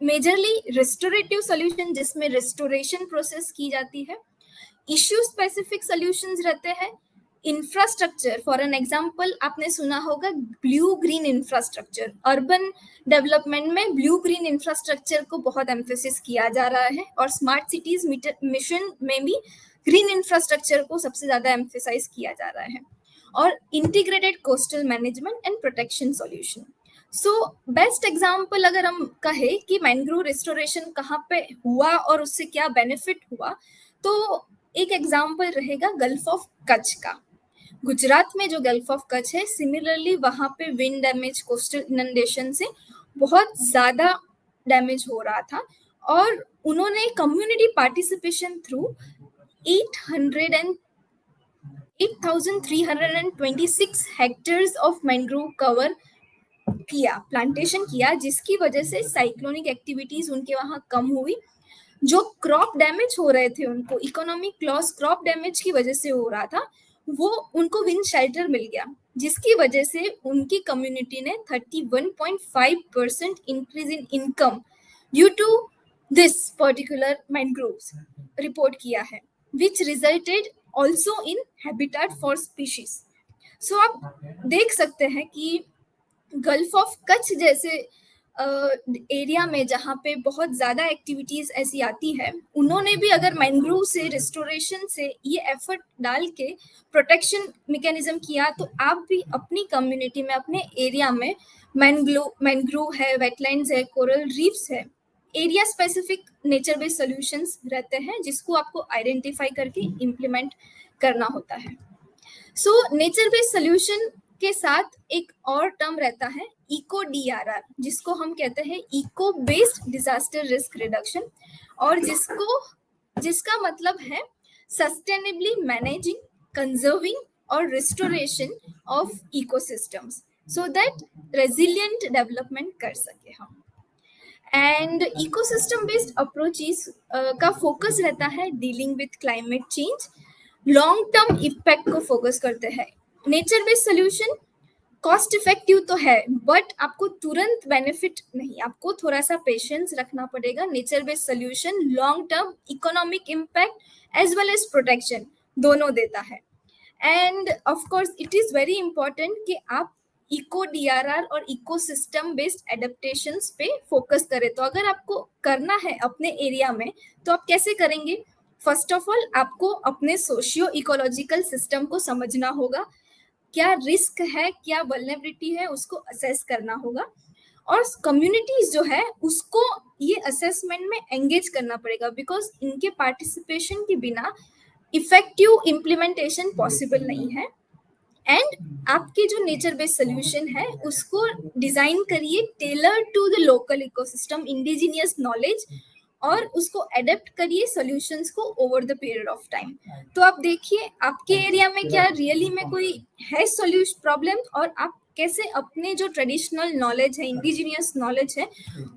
मेजरली रिस्टोरेटिव सोल्यूशन, जिसमें रिस्टोरेशन प्रोसेस की जाती है, इश्यू स्पेसिफिक सोल्यूशंस रहते हैं, इंफ्रास्ट्रक्चर, फॉर एन एग्जांपल आपने सुना होगा blue green infrastructure. Urban development में ब्लू ग्रीन इंफ्रास्ट्रक्चर को बहुत एम्फेसिस किया जा रहा है, और स्मार्ट सिटीज मिशन में भी ग्रीन इंफ्रास्ट्रक्चर को सबसे ज्यादा एम्फेसाइज किया जा रहा है, और integrated coastal management and protection solution. So best example अगर हम कहें कि मैंग्रोव रिस्टोरेशन कहाँ पे हुआ और उससे क्या बेनिफिट हुआ, तो एक एग्जाम्पल रहेगा गल्फ ऑफ कच्छ का। गुजरात में जो गल्फ ऑफ कच्छ है, सिमिलरली वहां पे विंड डैमेज, कोस्टल इनंडेशन से बहुत ज्यादा डैमेज हो रहा था, और उन्होंने community participation through 8,326 hectares of mangrove cover किया, प्लांटेशन किया, जिसकी वजह से साइक्लोनिक एक्टिविटीज उनके वहां कम हुई। जो क्रॉप डैमेज हो रहे थे, उनको इकोनॉमिक लॉस क्रॉप डैमेज की वजह से हो रहा था, वो उनको विंड शेल्टर मिल गया, जिसकी वजह से उनकी कम्युनिटी ने 31.5% increase in income due to this particular mangroves report किया है, which resulted also in habitat for species. So आप देख सकते हैं कि गल्फ ऑफ कच्छ जैसे एरिया में जहाँ पे बहुत ज़्यादा एक्टिविटीज़ ऐसी आती है, उन्होंने भी अगर मैंग्रोव से रिस्टोरेशन से ये एफर्ट डाल के प्रोटेक्शन मैकेनिज्म किया, तो आप भी अपनी कम्युनिटी में, अपने एरिया में मैंग्रोव है, वेटलैंड्स है, कोरल रीफ्स है, area specific nature based solutions रहते हैं, जिसको आपको आइडेंटिफाई करके इम्प्लीमेंट करना होता है। सो नेचर बेस्ड सोल्यूशन के साथ एक और टर्म रहता है इको DRR, जिसको हम कहते हैं eco based disaster risk reduction, और जिसका मतलब है सस्टेनेबली मैनेजिंग, कंजर्विंग और restoration of ecosystems so that resilient development कर सके हम। एंड इकोसिस्टम बेस्ड अप्रोचेस का फोकस रहता है dealing with climate change, long term effect को फोकस करते हैं। Nature based solution cost effective तो है, बट आपको तुरंत बेनिफिट नहीं, आपको थोड़ा सा पेशेंस रखना पड़ेगा। Nature based solution long term economic impact as well as protection दोनों देता है। And of course it is very important कि आप इको DRR और इकोसिस्टम बेस्ड एडेप्टेशंस पे फोकस करें। तो अगर आपको करना है अपने एरिया में तो आप कैसे करेंगे? फर्स्ट ऑफ ऑल आपको अपने सोशियो इकोलॉजिकल सिस्टम को समझना होगा, क्या रिस्क है, क्या वल्नरेबिलिटी है, उसको असेस करना होगा, और कम्युनिटीज जो है उसको ये असेसमेंट में एंगेज करना पड़ेगा, बिकॉज इनके पार्टिसिपेशन के बिना इफेक्टिव इम्प्लीमेंटेशन पॉसिबल नहीं है। एंड आपके जो नेचर बेस्ड सोल्यूशन है उसको डिजाइन करिए tailor to the local ecosystem, indigenous knowledge, और उसको एडेप्ट करिए सॉल्यूशंस को over the period of time. तो आप देखिए आपके एरिया में क्या रियली में कोई है सॉल्यूशन प्रॉब्लम, और आप कैसे अपने जो ट्रेडिशनल नॉलेज है, इंडिजिनियस नॉलेज है,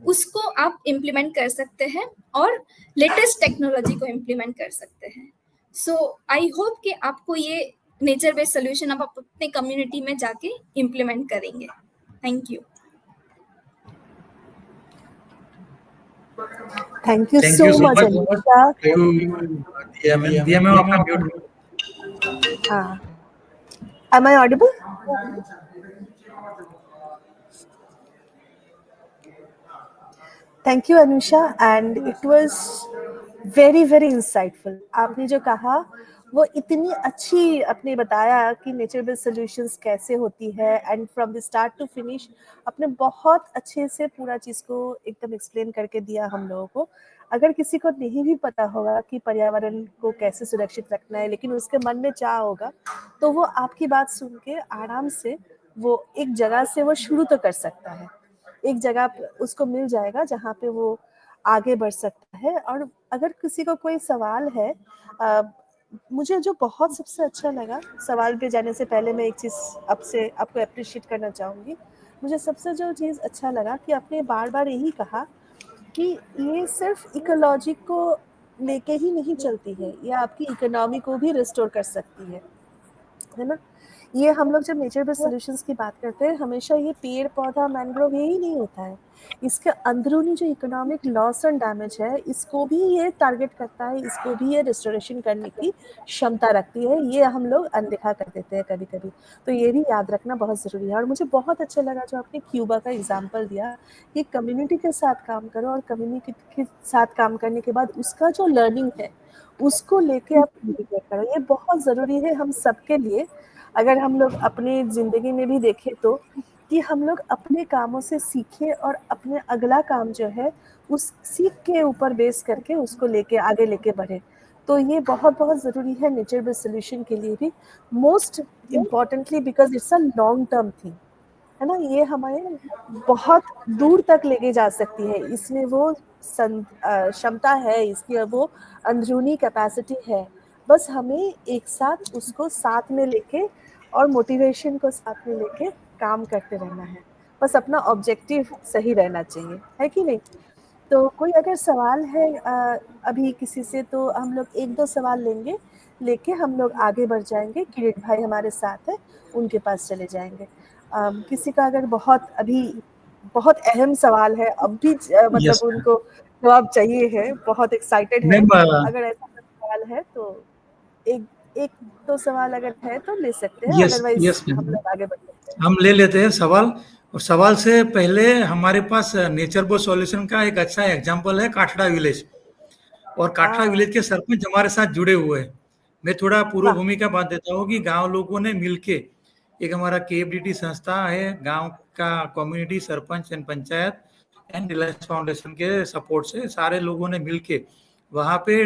उसको आप इम्प्लीमेंट कर सकते हैं और लेटेस्ट टेक्नोलॉजी को इम्प्लीमेंट कर सकते हैं। सो आई होप कि आपको ये नेचर बेस्ड सोल्यूशन आप अपने कम्युनिटी में जाके इम्प्लीमेंट करेंगे। Thank you. Thank you so much, Anisha. दिया मैम आपका mute. Am I audible? Thank you, Anusha, and it was very very insightful. आपने जो कहा वो इतनी अच्छी आपने बताया कि नेचर बेस्ड सॉल्यूशंस कैसे होती है, and from the start to finish आपने बहुत अच्छे से पूरा चीज़ को एकदम एक्सप्लेन करके दिया हम लोगों को। अगर किसी को नहीं भी पता होगा कि पर्यावरण को कैसे सुरक्षित रखना है, लेकिन उसके मन में चाह होगा, तो वो आपकी बात सुन के आराम से वो एक जगह से वो शुरू तो कर सकता है, एक जगह उसको मिल जाएगा जहाँ पे वो आगे बढ़ सकता है। और अगर किसी को कोई सवाल है, मुझे जो बहुत सबसे अच्छा लगा, सवाल पे जाने से पहले मैं एक चीज़ आपको अप्रिशिएट करना चाहूँगी। मुझे सबसे जो चीज़ अच्छा लगा कि आपने बार बार यही कहा कि ये सिर्फ इकोलॉजी को लेके ही नहीं चलती है, ये आपकी इकोनॉमी को भी रिस्टोर कर सकती है ना। ये हम लोग जब नेचर बेस्ड सॉल्यूशंस की बात करते हैं, हमेशा ये पेड़ पौधा मैंग्रोव यही नहीं होता है, इसके अंदरूनी जो इकोनॉमिक लॉस एंड डैमेज है इसको भी ये टारगेट करता है, इसको भी ये रिस्टोरेशन करने की क्षमता रखती है। ये हम लोग अनदेखा कर देते हैं कभी कभी, तो ये भी याद रखना बहुत ज़रूरी है। और मुझे बहुत अच्छा लगा जो आपने क्यूबा का एग्जाम्पल दिया कि कम्युनिटी के साथ काम करो, और कम्युनिटी के साथ काम करने के बाद उसका जो लर्निंग है उसको लेके आप इंटीग्रेट करो। ये बहुत ज़रूरी है हम सबके लिए। अगर हम लोग अपने ज़िंदगी में भी देखें तो कि हम लोग अपने कामों से सीखें और अपने अगला काम जो है उस सीख के ऊपर बेस करके उसको लेके आगे लेके बढ़े। तो ये बहुत बहुत ज़रूरी है नेचर बेस्ड सोल्यूशन के लिए भी, most importantly because it's a long term thing, है ना। ये हमें बहुत दूर तक लेके जा सकती है, इसमें वो क्षमता है, इसकी वो अंदरूनी कैपेसिटी है। बस हमें एक साथ उसको साथ में लेके और मोटिवेशन को साथ में लेके काम करते रहना है, बस अपना ऑब्जेक्टिव सही रहना चाहिए, है कि नहीं। तो कोई अगर सवाल है अभी किसी से, तो हम लोग एक दो सवाल लेके हम लोग आगे बढ़ जाएंगे। किरीट भाई हमारे साथ है, उनके पास चले जाएंगे। किसी का अगर बहुत अहम सवाल है अब भी, मतलब yes, उनको जवाब चाहिए है, बहुत एक्साइटेड है, अगर ऐसा सवाल है तो एक दो सवाल अगर है तो ले सकते हैं, अदरवाइज हम लोग आगे बढ़ सकते हैं। हम ले लेते हैं सवाल। और सवाल से पहले हमारे पास नेचर बेस्ड सॉल्यूशन का एक अच्छा एग्जांपल है काठड़ा विलेज, और काठड़ा विलेज के सरपंच हमारे साथ जुड़े हुए हैं। मैं थोड़ा पूर्व भूमिका बात देता हूँ कि गांव लोगों ने मिलके, एक हमारा KFDT संस्था है, गांव का community sarpanch and panchayat and Reliance foundation के सपोर्ट से सारे लोगों ने मिलके वहाँ पे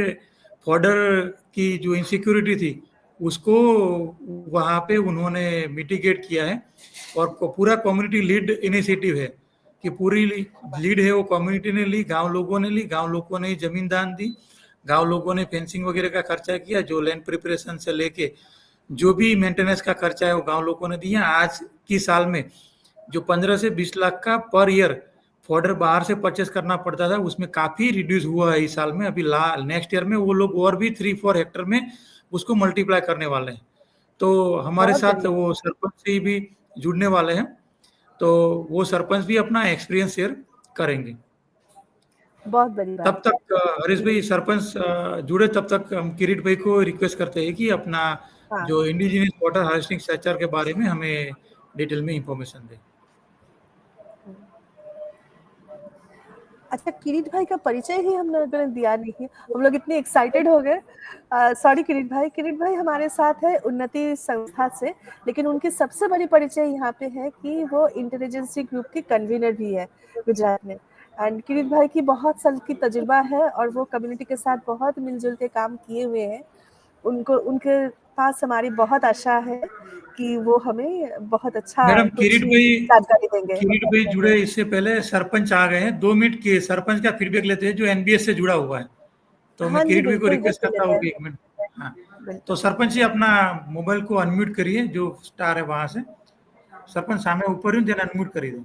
फॉडर की जो इनसिक्योरिटी थी उसको वहाँ पे उन्होंने मिटिगेट किया है। और पूरा कम्युनिटी लीड इनिशिएटिव है कि पूरी लीड है वो कम्युनिटी ने ली, गांव लोगों ने ली, गांव लोगों ने जमीन दान दी, गांव लोगों ने फेंसिंग वगैरह का खर्चा किया, जो लैंड प्रिपरेशन से लेके जो भी मेंटेनेंस का खर्चा है वो गांव लोगों ने दिया। आज की साल में जो 15 से 20 लाख का पर ईयर फॉडर बाहर से परचेस करना पड़ता था, उसमें काफी रिड्यूस हुआ है इस साल में। अभी नेक्स्ट ईयर में वो लोग और भी 3-4 हेक्टर में उसको मल्टीप्लाई करने वाले हैं। तो हमारे बहुत साथ बढ़िया, वो सरपंच से भी जुड़ने वाले हैं, तो वो सरपंच भी अपना एक्सपीरियंस शेयर करेंगे। बहुत बड़ी तब बात है। तक हरीश भाई सरपंच जुड़े, तब तक हम किरीट भाई को रिक्वेस्ट करते हैं कि अपना हाँ, जो इंडिजिनियस वाटर हार्वेस्टिंग स्ट्रक्चर के बारे में हमें डिटेल में इंफॉर्मेशन दें। अच्छा, किरीट भाई का परिचय ही हम लोगों ने दिया नहीं। हम लोग इतने एक्साइटेड हो गए। सॉरी किरीट भाई हमारे साथ है उन्नति संस्था से, लेकिन उनकी सबसे बड़ी परिचय यहाँ पे है कि वो इंटेलिजेंसी ग्रुप के कन्वीनर भी है गुजरात में। एंड किरीट भाई की बहुत साल की तजुर्बा है और वो कम्युनिटी के साथ बहुत मिलजुल के काम किए हुए हैं। उनको उनके पास हमारी बहुत आशा है कि वो हमें बहुत अच्छा मैडम कुछ जानकारी देंगे। किरीट भाई जुड़े इससे पहले सरपंच आ गए हैं। 2 मिनट के सरपंच का फीडबैक लेते हैं जो एनबीएस से जुड़ा हुआ है। तो हाँ मैं जी, किरीट भाई को बिल्कुल रिक्वेस्ट बिल्कुल करता लेते हूँ हैं, कि 1 मिनट। हाँ, तो बिल्कुल। सरपंच जी अपना मोबाइल को अनम्यूट करिए, जो स्टार है वहां से। सरपंच सामने ऊपर ही देन अनम्यूट करिए।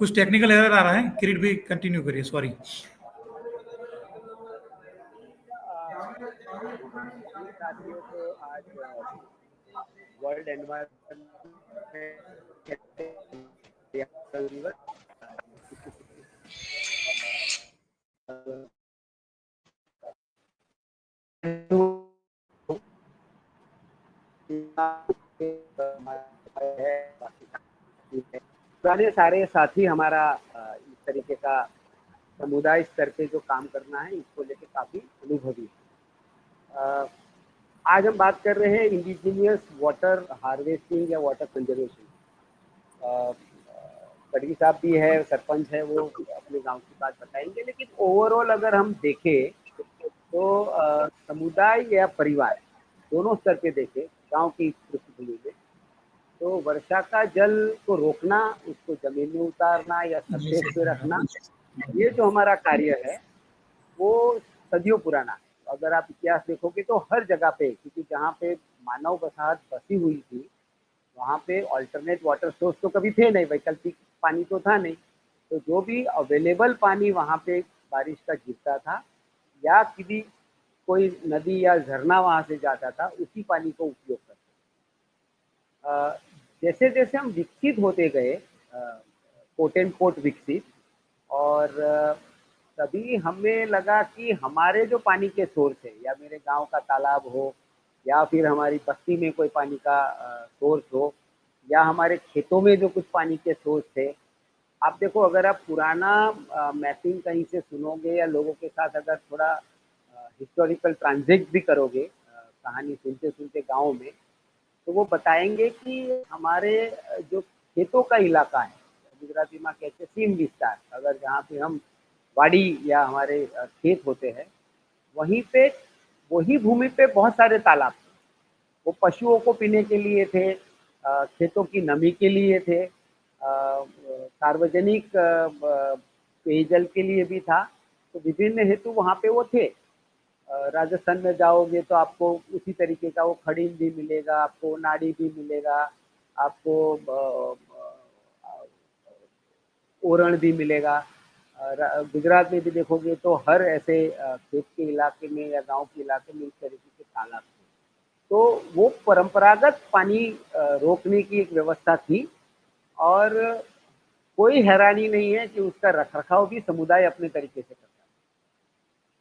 कुछ टेक्निकल एरर आ रहा है, किरीट भाई कंटिन्यू करिए, सॉरी। सभी साथियों को आज वर्ल्ड एनवायरनमेंट दिवस पुराने सारे साथी हमारा इस तरीके का समुदाय स्तर पे जो काम करना है इसको लेके काफी अनुभवी है। आज हम बात कर रहे हैं इंडिजिनियस वाटर हार्वेस्टिंग या वाटर कंजर्वेशन। कड़वी साहब भी है, सरपंच है, वो अपने गांव की बात बताएंगे। लेकिन ओवरऑल अगर हम देखें तो समुदाय या परिवार दोनों स्तर पे देखें गांव की पृष्ठभूमि में, तो वर्षा का जल को रोकना, उसको जमीन में उतारना या सरफेस पे रखना, ये जो हमारा कार्य है वो सदियों पुराना है। अगर आप इतिहास देखोगे तो हर जगह पे, क्योंकि जहाँ पे मानव बसाहत बसी हुई थी वहाँ पे अल्टरनेट वाटर सोर्स तो कभी थे नहीं, वैकल्पिक पानी तो था नहीं। तो जो भी अवेलेबल पानी वहाँ पे बारिश का गिरता था या किसी कोई नदी या झरना वहाँ से जाता था, उसी पानी को उपयोग करते। जैसे जैसे हम विकसित होते गए, कोट एंड कोट विकसित, और तभी हमें लगा कि हमारे जो पानी के सोर्स है, या मेरे गांव का तालाब हो, या फिर हमारी बस्ती में कोई पानी का सोर्स हो, या हमारे खेतों में जो कुछ पानी के सोर्स थे। आप देखो, अगर आप पुराना मैपिंग कहीं से सुनोगे या लोगों के साथ अगर थोड़ा हिस्टोरिकल ट्रांजेक्ट भी करोगे, कहानी सुनते सुनते गाँव में, तो वो बताएंगे कि हमारे जो खेतों का इलाका है, गुजराती में कहते हैं सीम विस्तार, अगर जहाँ पे हम वाड़ी या हमारे खेत होते हैं, वहीं पे वही भूमि पे बहुत सारे तालाब थे। वो पशुओं को पीने के लिए थे, खेतों की नमी के लिए थे, सार्वजनिक पेयजल के लिए भी था। तो विभिन्न हेतु वहाँ पे वो थे। राजस्थान में जाओगे तो आपको उसी तरीके का वो खड़ील भी मिलेगा, आपको नाड़ी भी मिलेगा, आपको ओरण भी मिलेगा। गुजरात में भी देखोगे तो हर ऐसे खेत के इलाके में या गांव के इलाके में इस तरीके के तालाब थे। तो वो परंपरागत पानी रोकने की एक व्यवस्था थी, और कोई हैरानी नहीं है कि उसका रखरखाव भी समुदाय अपने तरीके से करता है।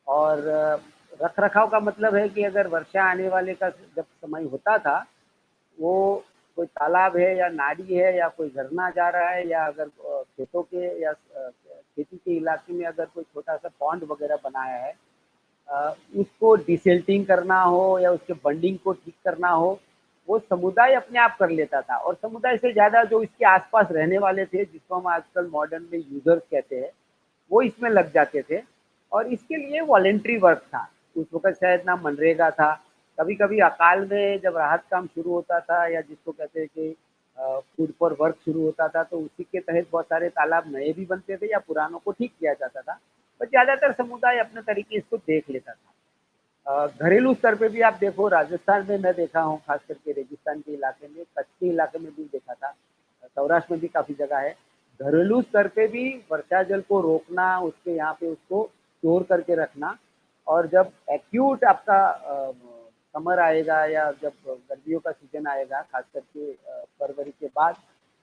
और रखरखाव का मतलब है कि अगर वर्षा आने वाले का जब समय होता था, वो कोई तालाब है या नाली है या कोई झरना जा रहा है, या अगर खेतों के या खेती के इलाके में अगर कोई छोटा सा पॉन्ड वगैरह बनाया है, उसको डिसेल्टिंग करना हो या उसके बंडिंग को ठीक करना हो, वो समुदाय अपने आप कर लेता था। और समुदाय से ज़्यादा जो इसके आसपास रहने वाले थे, जिसको हम आजकल मॉडर्न में यूजर्स कहते हैं, वो इसमें लग जाते थे। और इसके लिए वॉलेंट्री वर्क था। उस वक़्त शायद ना मनरेगा था, कभी-कभी अकाल में जब राहत काम शुरू होता था या जिसको कहते हैं कि फूड फॉर वर्क शुरू होता था, तो उसी के तहत बहुत सारे तालाब नए भी बनते थे या पुरानों को ठीक किया जाता था। पर ज़्यादातर समुदाय अपने तरीके इसको देख लेता था। घरेलू स्तर पे भी आप देखो, राजस्थान में मैं देखा हूँ, खास करके रेगिस्तान के इलाके में, कच्छ के इलाके में भी देखा था, सौराष्ट्र में भी काफ़ी जगह है। घरेलू स्तर पे भी वर्षा जल को रोकना, उसके यहाँ पे उसको स्टोर करके रखना, और जब एक्यूट आपका समर आएगा या जब गर्मियों का सीजन आएगा, खास करके फरवरी के बाद,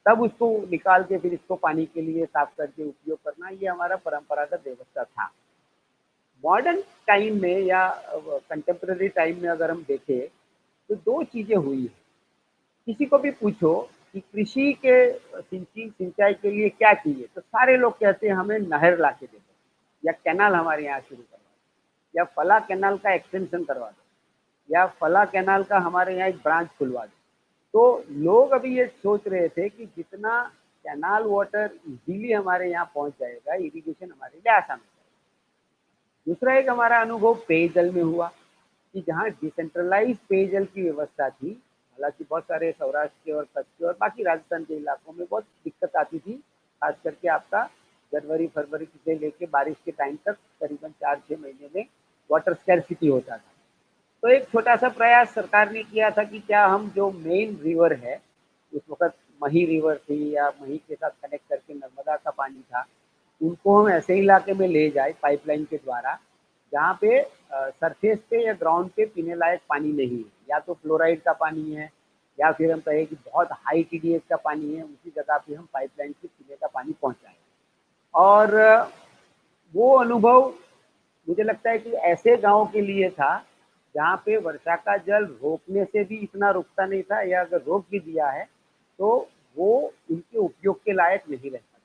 तब उसको निकाल के फिर इसको पानी के लिए साफ करके उपयोग करना, ये हमारा परंपरागत व्यवस्था था। मॉडर्न टाइम में या कंटेम्प्रेरी टाइम में अगर हम देखें तो दो चीज़ें हुई हैं। किसी को भी पूछो कि कृषि के सिंचाई के लिए क्या चाहिए, तो सारे लोग कहते हैं हमें नहर ला के दे दो, या कैनाल हमारे यहाँ शुरू करवा दो, या फला कैनाल का एक्सटेंशन करवा दो, या फला कैनाल का हमारे यहाँ एक ब्रांच खुलवा दो। तो लोग अभी ये सोच रहे थे कि जितना कैनाल वाटर इजीली हमारे यहाँ पहुँच जाएगा, इरिगेशन हमारे लिए आसान हो जाएगा। दूसरा एक हमारा अनुभव पेयजल में हुआ कि जहाँ डिसेंट्रलाइज पेयजल की व्यवस्था थी, हालांकि बहुत सारे सौराष्ट्र के और कच्छ के और बाकी राजस्थान के इलाकों में बहुत दिक्कत आती थी, खास करके आपका जनवरी फरवरी से लेके बारिश के टाइम तक करीबन 4-6 महीने में वाटर स्कैर्सिटी होता था। तो एक छोटा सा प्रयास सरकार ने किया था कि क्या हम जो मेन रिवर है, उस वक्त मही रिवर थी या मही के साथ कनेक्ट करके नर्मदा का पानी था, उनको हम ऐसे इलाके में ले जाए पाइपलाइन के द्वारा जहाँ पे सरफेस पे या ग्राउंड पे पीने लायक पानी नहीं है, या तो फ्लोराइड का पानी है या फिर हम कहें कि बहुत हाई टीडीएस का पानी है, उसी जगह पे हम पाइपलाइन से पीने का पानी पहुँचाएँ। और वो अनुभव मुझे लगता है कि ऐसे गाँव के लिए था जहाँ पे वर्षा का जल रोकने से भी इतना रुकता नहीं था, या अगर रोक भी दिया है तो वो उनके उपयोग के लायक नहीं रहता था,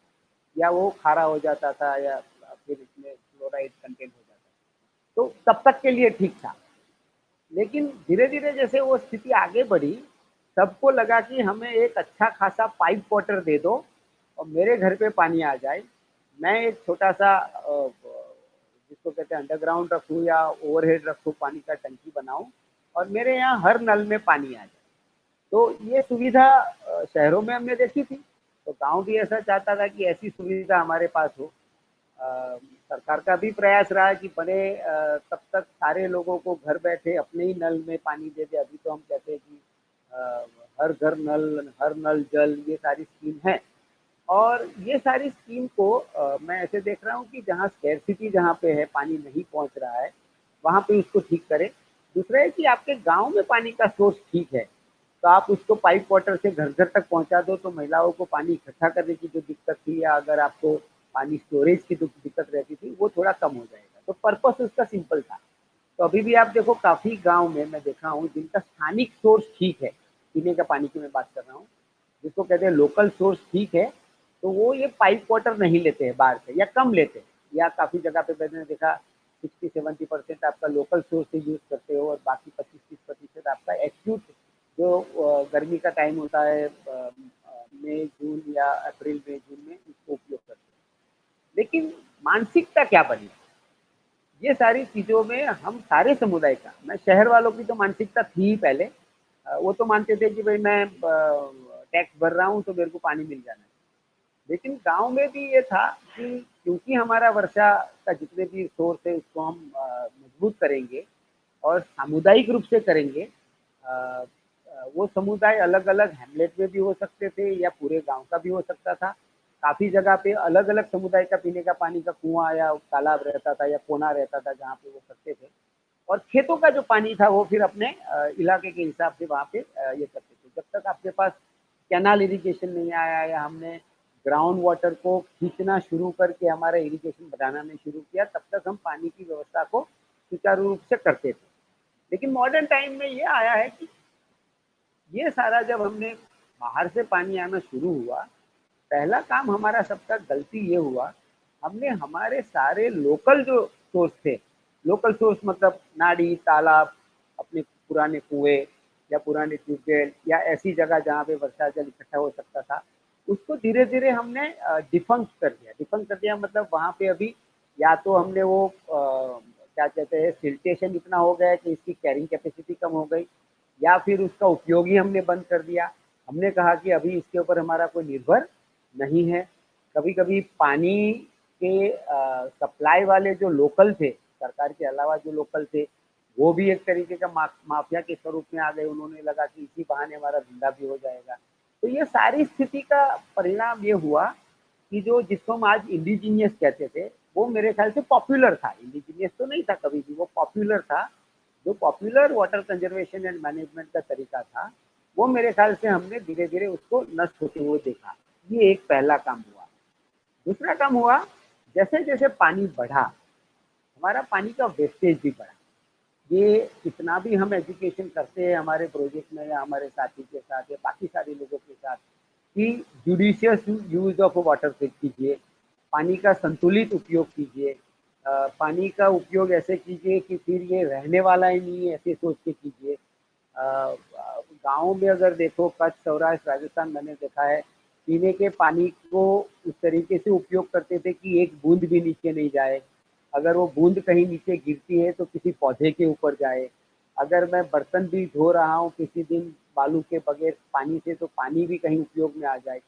या वो खारा हो जाता था या फिर इसमें फ्लोराइड कंटेंट हो जाता था। तो तब तक के लिए ठीक था, लेकिन धीरे-धीरे जैसे वो स्थिति आगे बढ़ी, सबको लगा कि हमें एक अच्छा खासा पाइप वाटर दे दो और मेरे घर पे पानी आ जाए। मैं एक छोटा-सा जिसको कहते हैं अंडरग्राउंड रखूँ या ओवरहेड रखूँ, पानी का टंकी बनाऊँ और मेरे यहाँ हर नल में पानी आ जाए। तो ये सुविधा शहरों में हमने देखी थी, तो गाँव भी ऐसा चाहता था कि ऐसी सुविधा हमारे पास हो। सरकार का भी प्रयास रहा कि बने तब तक सारे लोगों को घर बैठे अपने ही नल में पानी दे दे। अभी तो हम कहते हैं कि हर घर नल, हर नल जल, ये सारी स्कीम है। और ये सारी स्कीम को मैं ऐसे देख रहा हूँ कि जहाँ स्कैर्सिटी जहाँ पे है, पानी नहीं पहुँच रहा है, वहाँ पे उसको ठीक करें। दूसरा है कि आपके गाँव में पानी का सोर्स ठीक है, तो आप उसको पाइप वाटर से घर-घर तक पहुँचा दो, तो महिलाओं को पानी इकट्ठा करने की जो दिक्कत थी या अगर आपको पानी स्टोरेज की जो दिक्कत रहती थी, वो थोड़ा कम हो जाएगा। तो पर्पस उसका सिंपल था। तो अभी भी आप देखो काफ़ी गाँव में मैं देखा हूँ जिनका स्थानिक सोर्स ठीक है, पीने का पानी की मैं बात कर रहा हूँ, जिसको कहते हैं लोकल सोर्स ठीक है, तो वो ये पाइप वाटर नहीं लेते हैं बाहर से या कम लेते हैं, या काफ़ी जगह पे मैंने देखा 60-70% आपका लोकल सोर्स से यूज़ करते हो और बाकी 25-30% आपका एक्यूट जो गर्मी का टाइम होता है मई, जून या अप्रैल मई, जून में उसको उपयोग करते हैं। लेकिन मानसिकता क्या बनी? ये सारी चीज़ों में हम सारे समुदाय का, मैं शहर वालों की तो मानसिकता थी ही पहले, वो तो मानते थे कि भाई मैं टैक्स भर रहा हूँ तो मेरे को पानी मिल जाना है। लेकिन गाँव में भी ये था कि क्योंकि हमारा वर्षा का जितने भी सोर्स है उसको हम मजबूत करेंगे और सामुदायिक रूप से करेंगे। वो समुदाय अलग-अलग हैमलेट में भी हो सकते थे या पूरे गाँव का भी हो सकता था। काफ़ी जगह पे अलग-अलग समुदाय का पीने का पानी का कुआँ या तालाब रहता था या कोना रहता था जहाँ पे वो करते थे। और खेतों का जो पानी था वो फिर अपने इलाके के हिसाब से वहाँ पे ये करते थे। जब तक आपके पास कैनाल इरिगेशन नहीं आया या हमने ग्राउंड वाटर को खींचना शुरू करके हमारा इरिगेशन बढ़ाना नहीं शुरू किया, तब तक हम पानी की व्यवस्था को सुचारू रूप से करते थे। लेकिन मॉडर्न टाइम में ये आया है कि ये सारा जब हमने बाहर से पानी आना शुरू हुआ, पहला काम हमारा सबका गलती ये हुआ, हमने हमारे सारे लोकल जो सोर्स थे, लोकल सोर्स मतलब नाली, तालाब, अपने पुराने कुएँ या पुराने ट्यूबवेल या ऐसी जगह जहाँ पे वर्षा जल इकट्ठा हो सकता था, उसको धीरे-धीरे हमने डिफंक्ट कर दिया। डिफंक्ट कर दिया मतलब वहाँ पे अभी या तो हमने वो क्या कहते हैं सिल्टेशन इतना हो गया कि इसकी कैरिंग कैपेसिटी कम हो गई, या फिर उसका उपयोग ही हमने बंद कर दिया। हमने कहा कि अभी इसके ऊपर हमारा कोई निर्भर नहीं है। कभी कभी पानी के सप्लाई वाले जो लोकल थे, सरकार के अलावा जो लोकल थे, वो भी एक तरीके का माफिया के स्वरूप में आ गए। उन्होंने लगा कि इसी बहाने हमारा धंधा भी हो जाएगा। तो ये सारी स्थिति का परिणाम ये हुआ कि जो जिसको हम आज इंडिजीनियस कहते थे, वो मेरे ख्याल से पॉपुलर था। इंडिजीनियस तो नहीं था कभी भी, वो पॉपुलर था। जो popular water conservation and management का तरीका था, वो मेरे ख्याल से हमने धीरे धीरे उसको नष्ट होते हुए देखा। ये एक पहला काम हुआ। दूसरा काम हुआ, जैसे जैसे पानी बढ़ा, हमारा पानी का वेस्टेज भी बढ़ा। ये कितना भी हम एजुकेशन करते हैं हमारे प्रोजेक्ट में या हमारे साथी के साथ या बाकी सारे लोगों के साथ कि जुडिशियस यूज ऑफ वाटर कीजिए, पानी का संतुलित उपयोग कीजिए, पानी का उपयोग ऐसे कीजिए कि फिर ये रहने वाला ही नहीं है, ऐसे सोच के कीजिए। गाँव में अगर देखो, कच्छ, सौराष्ट्र, राजस्थान, मैंने देखा है पीने के पानी को उस तरीके से उपयोग करते थे कि एक बूंद भी नीचे नहीं जाए। अगर वो बूंद कहीं नीचे गिरती है तो किसी पौधे के ऊपर जाए। अगर मैं बर्तन भी धो रहा हूँ किसी दिन बालू के बगैर पानी से, तो पानी भी कहीं उपयोग में आ जाए।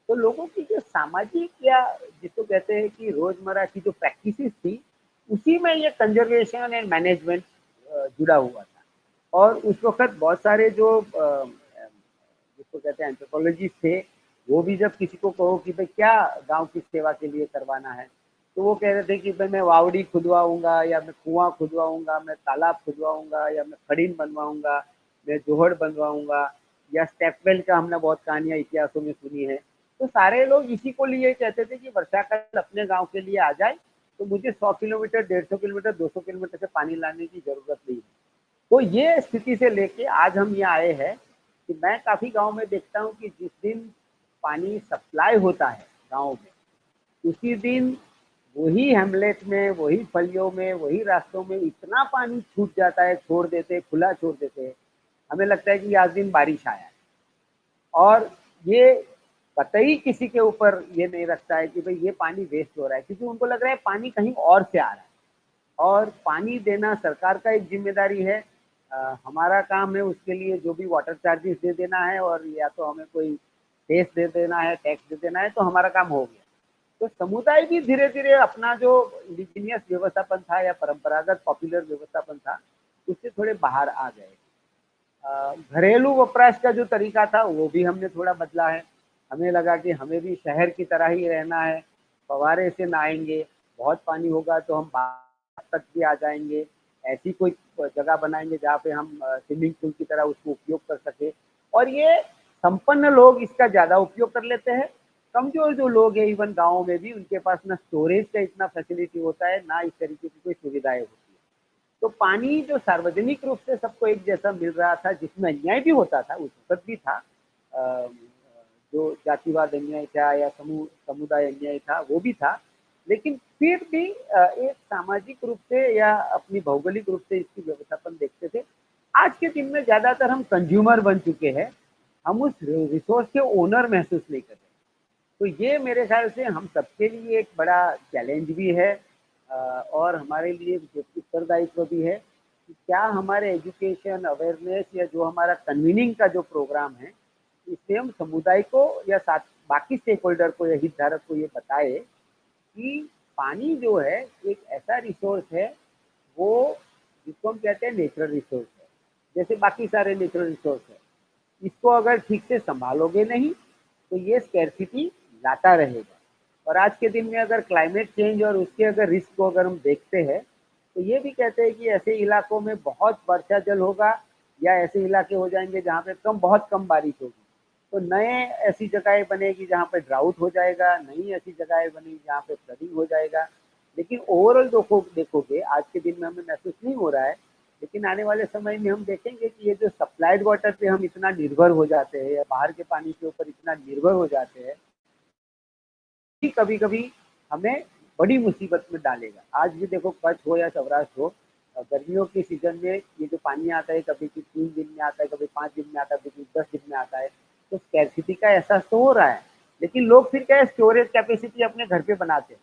तो लोगों की जो सामाजिक या जिसको कहते हैं कि रोजमर्रा की जो प्रैक्टिसेस थी, उसी में ये कंजर्वेशन एंड मैनेजमेंट जुड़ा हुआ था। और उस वक्त बहुत सारे जो जिसको कहते हैं एंथ्रोपोलॉजिस्ट थे, वो भी जब किसी को कहो कि भाई क्या गांव की सेवा के लिए करवाना है, तो वो कह रहे थे कि भाई मैं वावड़ी खुदवाऊंगा, या मैं कुआं खुदवाऊंगा, मैं तालाब खुदवाऊंगा, या मैं खड़ीन बनवाऊंगा, मैं जोहड़ बनवाऊंगा, या स्टेपवेल का हमने बहुत कहानियां इतिहासों में सुनी है। तो सारे लोग इसी को लिए कहते थे कि वर्षाकाल अपने गांव के लिए आ जाए तो मुझे 100 किलोमीटर, 150 किलोमीटर, 200 किलोमीटर से पानी लाने की जरूरत नहीं है। तो ये स्थिति से लेके आज हम यहाँ आए हैं कि मैं काफ़ी गांव में देखता हूँ कि जिस दिन पानी सप्लाई होता है गांव में, उसी दिन वही हेमलेट में, वही फलियों में, वही रास्तों में इतना पानी छूट जाता है, छोड़ देते, खुला छोड़ देते हैं। हमें लगता है कि आज दिन बारिश आया है। और ये कतई किसी के ऊपर ये नहीं रखता है कि भाई ये पानी वेस्ट हो रहा है, क्योंकि उनको लग रहा है पानी कहीं और से आ रहा है। और पानी देना सरकार का एक जिम्मेदारी है। हमारा काम है उसके लिए जो भी वाटर चार्जेस दे देना है, और या तो हमें कोई सेस दे देना है, टैक्स दे देना है, तो हमारा काम हो गया। तो समुदाय भी धीरे धीरे अपना जो इंडिजीनियस व्यवस्थापन था या परंपरागत पॉपुलर व्यवस्थापन था, उससे थोड़े बाहर आ गए। घरेलू वपराश का जो तरीका था वो भी हमने थोड़ा बदला है। हमें लगा कि हमें भी शहर की तरह ही रहना है, फव्वारे से नहाएंगे, बहुत पानी होगा तो हम बाहर तक भी आ जाएंगे, ऐसी कोई जगह बनाएंगे जहाँ पे हम स्विमिंग पूल की तरह उसको उपयोग कर सके। और ये संपन्न लोग इसका ज़्यादा उपयोग कर लेते हैं। कमजोर जो लोग हैं इवन गाँव में भी, उनके पास ना स्टोरेज का इतना फैसिलिटी होता है, ना इस तरीके की कोई सुविधाएं होती है। तो पानी जो सार्वजनिक रूप से सबको एक जैसा मिल रहा था, जिसमें अन्याय भी होता था, उस वक्त भी था, जो जातिवाद अन्याय था या समुदाय अन्याय था, वो भी था। लेकिन फिर भी एक सामाजिक रूप से या अपनी भौगोलिक रूप से इसकी व्यवस्थापन देखते थे। आज के दिन में ज़्यादातर हम कंज्यूमर बन चुके हैं, हम उस रिसोर्स के ओनर महसूस नहीं कर रहे। तो ये मेरे ख्याल से हम सबके लिए एक बड़ा चैलेंज भी है, और हमारे लिए उत्तरदायित्व भी है कि क्या हमारे एजुकेशन, अवेयरनेस या जो हमारा कन्वीनिंग का जो प्रोग्राम है, इससे हम समुदाय को या साथ बाकी स्टेक होल्डर को या हितधारक को ये बताए कि पानी जो है एक ऐसा रिसोर्स है, वो जिसको हम कहते हैं नेचुरल रिसोर्स है, जैसे बाकी सारे नेचुरल रिसोर्स है। इसको अगर ठीक से संभालोगे नहीं तो ये स्कैर्सिटी लाता रहेगा। और आज के दिन में अगर क्लाइमेट चेंज और उसके अगर रिस्क को अगर हम देखते हैं, तो ये भी कहते हैं कि ऐसे इलाकों में बहुत वर्षा जल होगा, या ऐसे इलाके हो जाएंगे जहाँ पे बहुत कम बारिश होगी। तो नए ऐसी जगहें बनेगी जहाँ पे ड्राउट हो जाएगा, नई ऐसी जगहें बनेगी जहाँ पे फ्लडिंग हो जाएगा। लेकिन ओवरऑल देखोगे आज के दिन में हमें महसूस नहीं हो रहा है, लेकिन आने वाले समय में हम देखेंगे कि ये जो सप्लाइड वाटर पे हम इतना निर्भर हो जाते हैं या बाहर के पानी के ऊपर इतना निर्भर हो जाते हैं, कभी कभी हमें बड़ी मुसीबत में डालेगा। आज भी देखो, कच्छ हो या सौराष्ट्र हो, गर्मियों के सीजन में ये जो पानी आता है, कभी 3 दिन में आता है, कभी 5 दिन में आता है, कभी 10 दिन में आता है, तो स्कैर्सिटी का एहसास तो हो रहा है। लेकिन लोग फिर क्या है, स्टोरेज कैपेसिटी अपने घर पे बनाते हैं।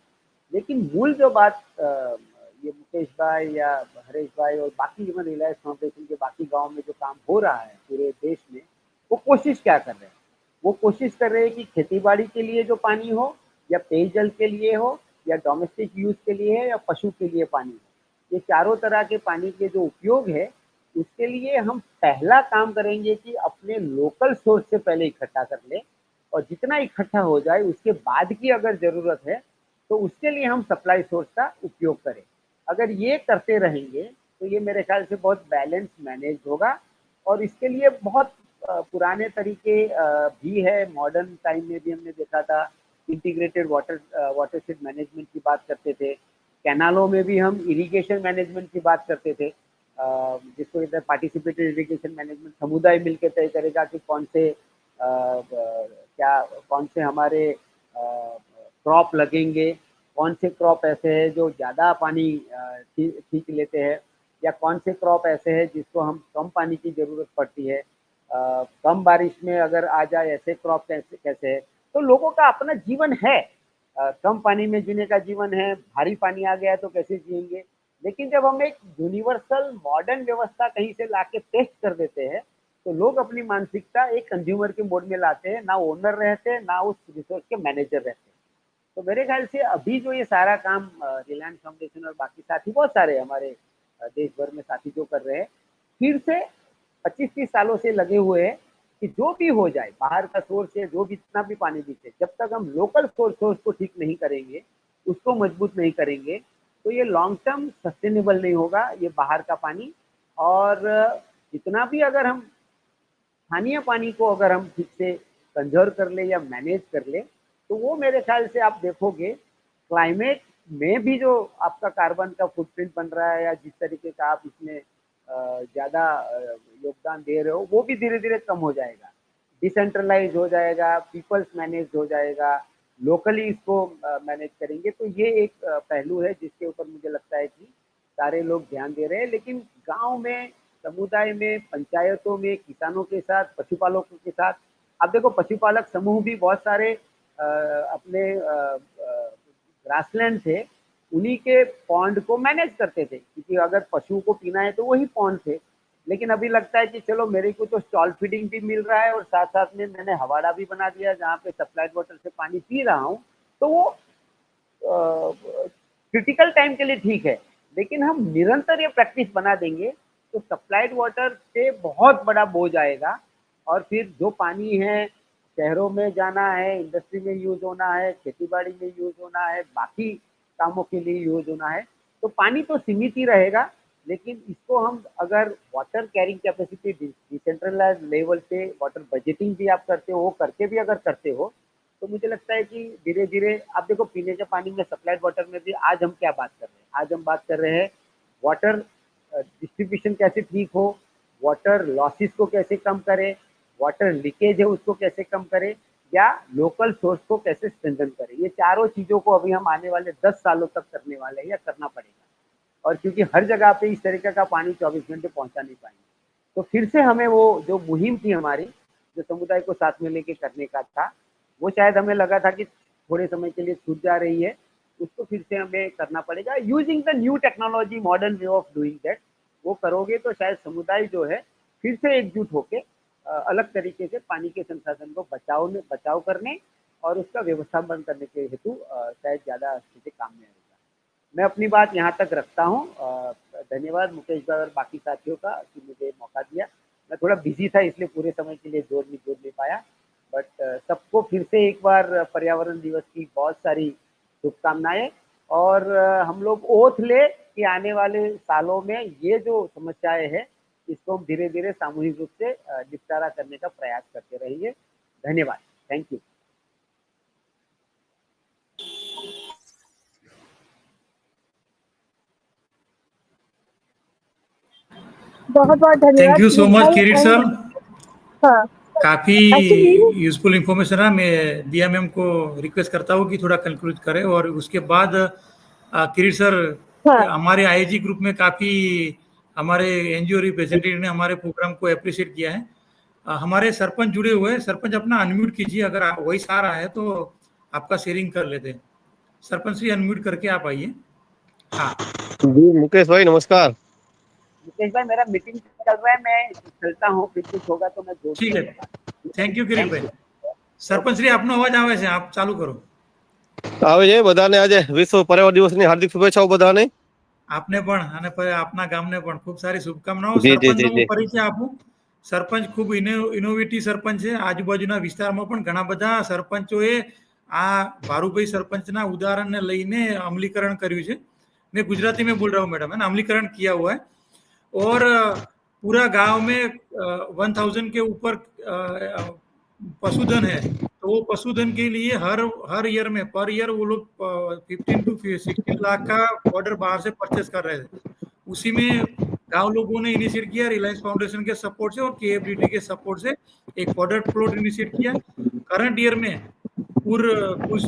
लेकिन मूल जो बात ये मुकेश भाई या हरेश भाई और बाकी इवन रिलायंस फाउंडेशन के बाकी गांव में जो काम हो रहा है पूरे देश में, वो कोशिश क्या कर रहे हैं? वो कोशिश कर रहे हैं कि खेती बाड़ी के लिए जो पानी हो, या पेयजल के लिए हो, या डोमेस्टिक यूज के लिए है, या पशु के लिए पानी हो, ये चारों तरह के पानी के जो उपयोग है उसके लिए हम पहला काम करेंगे कि अपने लोकल सोर्स से पहले इकट्ठा कर ले, और जितना इकट्ठा हो जाए उसके बाद की अगर ज़रूरत है तो उसके लिए हम सप्लाई सोर्स का उपयोग करें। अगर ये करते रहेंगे तो ये मेरे ख्याल से बहुत बैलेंस मैनेज होगा, और इसके लिए बहुत पुराने तरीके भी है। मॉडर्न टाइम में भी हमने देखा था, इंटीग्रेटेड वाटरशेड मैनेजमेंट की बात करते थे, कैनालों में भी हम इरिगेशन मैनेजमेंट की बात करते थे, जिसको कहते हैं पार्टिसिपेटेड इरिगेशन मैनेजमेंट। समुदाय मिलकर तय करेगा कि कौन से हमारे क्रॉप लगेंगे, कौन से क्रॉप ऐसे हैं जो ज़्यादा पानी खींच लेते हैं, या कौन से क्रॉप ऐसे हैं जिसको हम कम पानी की ज़रूरत पड़ती है, कम बारिश में अगर आ जाए ऐसे क्रॉप कैसे है। तो लोगों का अपना जीवन है, कम पानी में जीने का जीवन है, भारी पानी आ गया तो कैसे जिएंगे। लेकिन जब हम एक यूनिवर्सल मॉडर्न व्यवस्था कहीं से लाके टेस्ट कर देते हैं तो लोग अपनी मानसिकता एक कंज्यूमर के मोड में लाते हैं, ना ओनर रहते हैं, ना उस रिसोर्स के मैनेजर रहते हैं। तो मेरे ख्याल से अभी जो ये सारा काम रिलायंस फाउंडेशन और बाकी साथी बहुत सारे हमारे देश भर में साथी जो कर रहे हैं, फिर से 25-30 सालों से लगे हुए हैं कि जो भी हो जाए, बाहर का सोर्स है, जो भी जितना भी पानी दिखे, जब तक हम लोकल सोर्स को ठीक नहीं करेंगे, उसको मजबूत नहीं करेंगे, तो ये लॉन्ग टर्म सस्टेनेबल नहीं होगा ये बाहर का पानी। और जितना भी अगर हम स्थानीय पानी को अगर हम ठीक से कंजर्व कर ले या मैनेज कर ले, तो वो मेरे ख्याल से आप देखोगे क्लाइमेट में भी जो आपका कार्बन का फुटप्रिंट बन रहा है, या जिस तरीके का आप इसमें ज़्यादा योगदान दे रहे हो, वो भी धीरे धीरे कम हो जाएगा, डिसेंट्रलाइज हो जाएगा, पीपल्स मैनेज हो जाएगा, लोकली इसको मैनेज करेंगे। तो ये एक पहलू है जिसके ऊपर मुझे लगता है कि सारे लोग ध्यान दे रहे हैं। लेकिन गांव में, समुदाय में, पंचायतों में, किसानों के साथ, पशुपालकों के साथ, अब देखो पशुपालक समूह भी बहुत सारे अपने ग्रासलैंड थे, उन्हीं के पॉन्ड को मैनेज करते थे, क्योंकि अगर पशुओं को पीना है तो वही पॉन्ड थे। लेकिन अभी लगता है कि चलो मेरे को तो स्टॉल फीडिंग भी मिल रहा है, और साथ साथ में मैंने हवाड़ा भी बना दिया जहाँ पे सप्लाइड वाटर से पानी पी रहा हूँ, तो वो क्रिटिकल टाइम के लिए ठीक है। लेकिन हम निरंतर ये प्रैक्टिस बना देंगे तो सप्लाइड वाटर से बहुत बड़ा बोझ आएगा, और फिर जो पानी है शहरों में जाना है, इंडस्ट्री में यूज होना है, खेती बाड़ी में यूज होना है, बाकी कामों के लिए यूज होना है, तो पानी तो सीमित ही रहेगा। लेकिन इसको हम अगर water carrying capacity decentralize level पे वाटर बजटिंग भी आप करते हो, वो करके भी अगर करते हो, तो मुझे लगता है कि धीरे धीरे आप देखो पीने के पानी में, सप्लाइड वाटर में भी आज हम क्या बात कर रहे हैं, आज हम बात कर रहे हैं वाटर डिस्ट्रीब्यूशन कैसे ठीक हो, वाटर लॉसेस को कैसे कम करें, वाटर लीकेज है उसको कैसे कम करें, या लोकल सोर्स को कैसे स्ट्रेंथन करें। ये चारों चीज़ों को अभी हम आने वाले 10 सालों तक करने वाले हैं, या करना पड़ेगा। और क्योंकि हर जगह पे इस तरीके का पानी 24 घंटे पहुंचा नहीं पाएंगे, तो फिर से हमें वो जो मुहिम थी हमारी, जो समुदाय को साथ में लेके करने का था, वो शायद हमें लगा था कि थोड़े समय के लिए छूट जा रही है, उसको फिर से हमें करना पड़ेगा using the new technology, modern way of doing that. वो करोगे तो शायद समुदाय जो है फिर से एकजुट होके अलग तरीके से पानी के संसाधन को बचाव करने और उसका व्यवस्थापन करने के हेतु शायद ज़्यादा अच्छे से काम में आएगा। मैं अपनी बात यहाँ तक रखता हूँ। धन्यवाद मुकेश भाई और बाकी साथियों का कि मुझे मौका दिया। मैं थोड़ा बिजी था इसलिए पूरे समय के लिए जोड़ नहीं पाया, बट सबको फिर से एक बार पर्यावरण दिवस की बहुत सारी शुभकामनाएं। और हम लोग ओथ ले कि आने वाले सालों में ये जो समस्याएं हैं इसको हम धीरे धीरे सामूहिक रूप से निपटारा करने का प्रयास करते रहिए। धन्यवाद, थैंक यू। बहुत बहुत धन्यवाद। Thank you so much Kirit sir. हाँ, काफी Actually- यूजफुल इंफॉर्मेशन है। मैं दिया मैम को रिक्वेस्ट करता हूँ कि थोड़ा कंक्लूड करें, और उसके बाद किरीट सर, हाँ, हमारे आईजी ग्रुप में काफी हमारे एनजीओ रिप्रेजेंटेटिव ने हमारे प्रोग्राम को अप्रिशिएट किया है। हमारे सरपंच जुड़े हुए हैं। सरपंच अपना अनम्यूट कीजिए, अगर वॉइस आ रहा है तो आपका शेयरिंग कर लेते हैं। सरपंच जी अनम्यूट करके आप आइए। हाँ जी मुकेश भाई नमस्कार। मुकेश भाई मेरा मीटिंग चल रहा है, मैं चलता हूँ, फिर कुछ होगा तो मैं जोड़ ठीक है, થેન્ક યુ કિરીટભાઈ। સરપંચ શ્રી આપનો અવાજ આવે છે, આપ ચાલુ કરો। આવે છે બધાને આજે વિશ્વ પર્યાવરણ દિવસની હાર્દિક શુભેચ્છાઓ બધાને। આપને પણ અને આપના ગામને પણ ખૂબ સારી શુભકામનાઓ। જી જી સરપંચનો જી હું જી પરિચય આપું। સરપંચ ખૂબ ઇનોવેટિવ સરપંચ છે। આજુબાજુના વિસ્તારમાં પણ ઘણા બધા સરપંચોએ આ ભારુભાઈ સરપંચના ઉદાહરણને લઈને અમલીકરણ કર્યું છે। मैं गुजराती में बोल रहा हूँ मैडम, है ना, अमलीकरण किया हुआ है। और पूरा गांव में 1000 के ऊपर पशुधन है, तो वो पशुधन के लिए हर ईयर में पर ईयर वो लोग 15 to 16 लाख का ऑर्डर बाहर से परचेस कर रहे थे। उसी में गांव लोगों ने इनिशिएट किया, रिलायंस फाउंडेशन के सपोर्ट से और केएफडीटी के सपोर्ट से एक फॉडर प्लॉट इनिशिएट किया। करंट ईयर में कुछ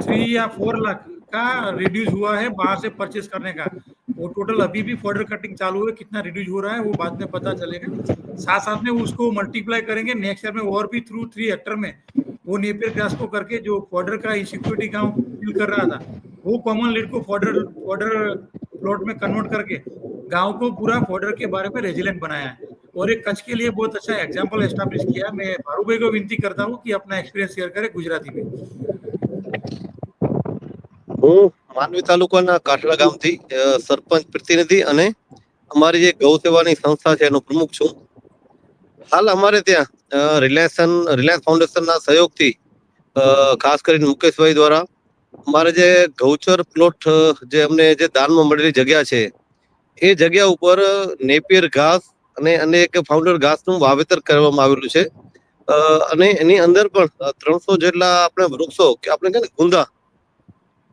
3 या 4 लाख का रिड्यूस हुआ है बाहर से परचेस करने का। वो टोटल अभी भी फॉडर कटिंग चालू है, कितना रिड्यूस हो रहा है वो बाद में पता चलेगा। साथ साथ में उसको मल्टीप्लाई करेंगे नेक्स्ट ईयर में और भी थ्रू 3 हेक्टर में वो नेपियर ग्रास को करके जो फॉडर का इनसिक्योरिटी गांव फील कर रहा था, वो कॉमन लीड को फॉडर प्लॉट में कन्वर्ट करके गांव को पूरा फॉडर के बारे में रेजिलेंट बनाया है और एक कच्छ के लिए बहुत अच्छा एग्जाम्पल एस्टेब्लिश किया है। मैं भारूभाई को विनती करता हूँ कि अपना एक्सपीरियंस शेयर करे गुजराती में। હું માંડવી તાલુકાના કાઠડા ગામથી સરપંચ પ્રતિનિધિ અને અમારી જે ગૌ સેવાની સંસ્થા છે એનો પ્રમુખ છું। હાલ અમારે ત્યાં રિલાયન્સ ફાઉન્ડેશનના સહયોગથી ખાસ કરીને મુકેશભાઈ દ્વારા અમારે જે ગૌચર પ્લોટ જે અમને જે દાનમાં મળેલી જગ્યા છે એ જગ્યા ઉપર નેપિયર ઘાસ અને એક ફાઉન્ડર ઘાસનું વાવેતર કરવામાં આવેલું છે। અને એની અંદર પણ 300 જેટલા આપણે વૃક્ષો કે આપણે કહે ને ગુંદા,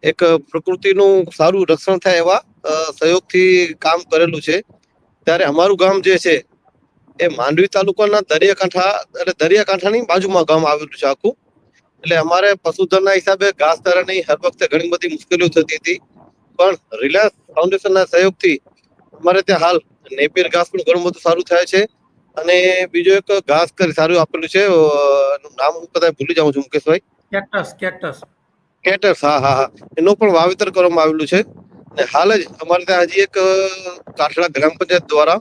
એક પ્રકૃતિનું સારું રક્ષણ થાય એવા સહયોગથી કામ કરેલું છે। ત્યારે અમારું ગામ જે છે એ માંડવી તાલુકાના દરિયાકાંઠાની બાજુમાં ગામ આવેલું છે આખું। એટલે અમારે પશુધનના હિસાબે ઘાસચારાની હર વખતે ઘણી બધી મુશ્કેલીઓ થતી હતી, પણ રિલાયન્સ ફાઉન્ડેશનના સહયોગથી અમારે ત્યાં હાલ નેપિયર ઘાસ પણ ઘણું બધું સારું થાય છે। અને બીજો એક ઘાસ કરી સારું આપેલું છે, એનું નામ હું કદાચ ભૂલી જાઉં છું મુકેશભાઈ। કેક્ટસ કેટર્સ, હા હા હા, એનું પણ વાવેતર કરવામાં આવેલું છે। અને હાલ જ અમારે ત્યાં હજી એક કાઠડા ગ્રામ પંચાયત દ્વારા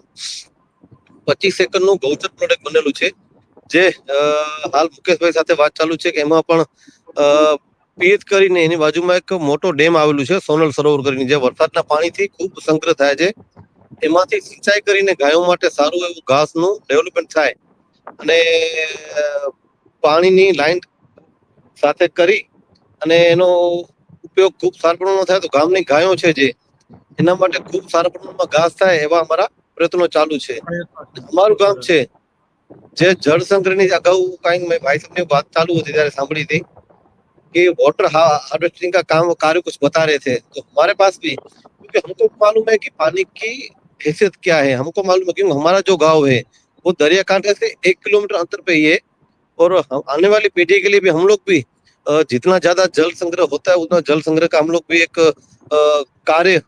25 એકરનું ગૌચર પ્રોજેક્ટ બનેલું છે, જે હાલ મુકેશભાઈ સાથે વાત ચાલુ છે કે એમાં પણ પીએચ કરીને એની બાજુમાં એક મોટો ડેમ આવેલું છે સોનલ સરોવર કરીને, જે વરસાદના પાણીથી ખૂબ સંગ્રહ થાય છે। એમાંથી સિંચાઈ કરીને ગાયો માટે સારું એવું ઘાસનું ડેવલપમેન્ટ થાય અને પાણીની લાઈન સાથે કરી અને એનો ઉપયોગ ખૂબ સારા પ્રમાણમાં થાય તો ગામની ગાયો છે જે એના માટે ખૂબ સારા પ્રમાણમાં ઘાસ થાય એવા અમારા પ્રયત્નો ચાલુ છે। અમારું ગામ છે જે જળ સંગ્રહની અગાઉ કઈ મેં भाई साहब ने बात चालू होती ત્યારે સાંભળી थी कि वाटर हार्वेस्टिंग का काम कार्य कुछ बता रहे थे, तो हमारे पास भी, क्योंकि हमको मालूम है कि पानी की हैसियत क्या है, हमको मालूम है क्योंकि हमारा जो गांव है वो दरिया कांठे से 1 किलोमीटर अंतर पे ही है। और आने वाली पीढ़ी के लिए भी हम लोग भी जितना ज्यादा जल संग्रह होता है उतना जल संग्रह का हम लोग भी एक कार्य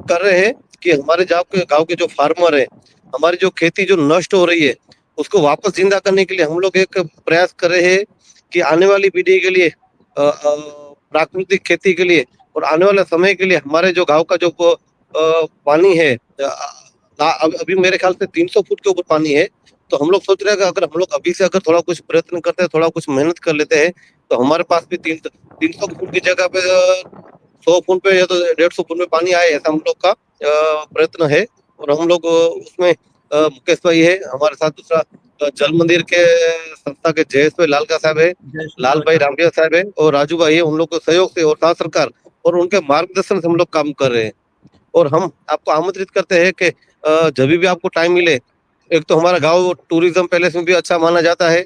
कर रहे हैं कि हमारे गांव के जो फार्मर है, हमारी जो खेती जो नष्ट हो रही है उसको वापस जिंदा करने के लिए हम लोग एक प्रयास कर रहे हैं कि आने वाली पीढ़ी के लिए प्राकृतिक खेती के लिए और आने वाले समय के लिए हमारे जो गांव का जो पानी है, अभी मेरे ख्याल से 300 फुट के ऊपर पानी है। तो हम लोग सोच रहे हैं कि अगर हम लोग अभी से अगर थोड़ा कुछ प्रयत्न करते हैं, थोड़ा कुछ मेहनत कर लेते हैं, तो हमारे पास भी 300 फुट की जगह पे 100 फुट पे या तो 150 फुट में पानी आए, ऐसा हम लोग का प्रयत्न है। और हम लोग उसमें मुकेश भाई है हमारे साथ, दूसरा जल मंदिर के संस्था के जयेश भाई लालका साहब है, लाल भाई रामडिया साहब है और राजू भाई है। उन लोग के सहयोग से और भारत सरकार और उनके मार्गदर्शन से हम लोग काम कर रहे हैं। और हम आपको आमंत्रित करते हैं कि जब भी आपको टाइम मिले, एक तो हमारा गांव टूरिज्म पैलेस में भी अच्छा माना जाता है,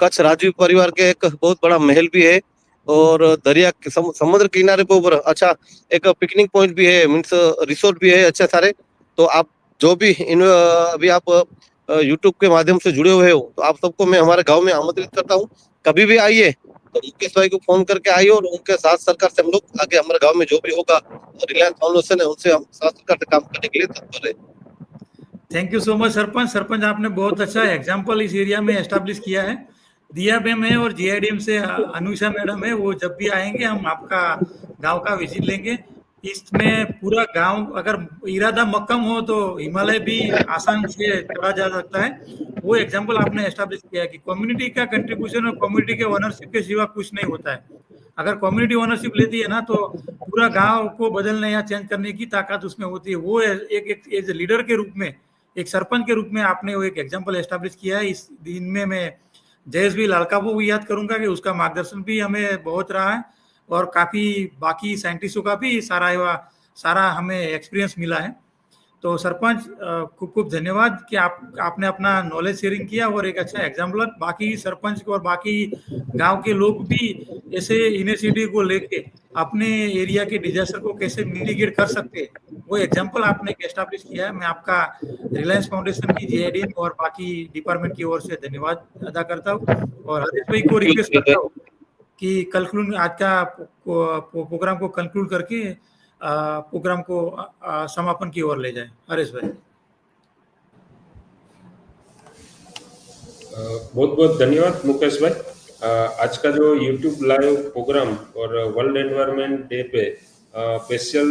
कच्छ राजवी परिवार के एक बहुत बड़ा महल भी है और दरिया समुद्र किनारे के ऊपर अच्छा एक पिकनिक पॉइंट भी है, मीन्स रिसोर्ट भी है अच्छे सारे। तो आप जो भी अभी आप यूट्यूब के माध्यम से जुड़े हुए हो तो आप सबको मैं हमारे गांव में आमंत्रित करता हूँ, कभी भी आइए। तो मुकेश भाई को फोन करके आइए और उनके साथ सरकार से हम लोग आगे हमारे गांव में जो भी होगा रिलायंस फाउंडेशन है उनसे हम साथ सरकार से काम करने के लिए तत्पर है। Thank you so much sarpanch. Sarpanch आपने बहुत अच्छा एग्जाम्पल इस एरिया में एस्टेब्लिश किया है। दिया मैम है और जीआईडीएम से अनुषा मैडम है, वो जब भी आएंगे हम आपका गांव का विजिट लेंगे। इसमें पूरा गांव अगर इरादा मक्कम हो तो हिमालय भी आसान से चढ़ा जा सकता है। वो एग्जाम्पल आपने एस्टेब्लिश किया है कि कम्युनिटी का कंट्रीब्यूशन और कम्युनिटी के ओनरशिप के सिवा कुछ नहीं होता है। अगर कम्युनिटी ओनरशिप लेती है ना तो पूरा गांव को बदलने या चेंज करने की ताकत उसमें होती है। वो एक एज लीडर के रूप में, एक सरपंच के रूप में आपने वो एक एग्जाम्पल एस्टेब्लिश किया है। इस दिन में मैं जयेश भी लालका को भी याद करूंगा कि उसका मार्गदर्शन भी हमें बहुत रहा है और काफी बाकी साइंटिस्टों का भी सारा हमें एक्सपीरियंस मिला है। तो सरपंच खूब खूब धन्यवाद कि आपने अपना नॉलेज शेयरिंग किया और एक अच्छा एग्जाम्पल बाकी सरपंच को और बाकी गांव के लोग भी ऐसे इनिशिएटिव को लेके अपने एरिया के डिजास्टर को कैसे मिटिगेट कर सकते हैं, वो एग्जाम्पल आपने एस्टैब्लिश किया है। मैं आपका रिलायंस फाउंडेशन की जीआईडीएम और बाकी डिपार्टमेंट की ओर से धन्यवाद अदा करता हूँ और हरीश भाई को रिक्वेस्ट करता हूँ कि कंक्लूड आज का प्रोग्राम को कंक्लूड करके प्रोग्राम को समापन की ओर ले जाए। हरीश भाई। बहुत बहुत धन्यवाद मुकेश भाई। आज का जो YouTube लाइव प्रोग्राम और वर्ल्ड एनवायरनमेंट डे पे स्पेशल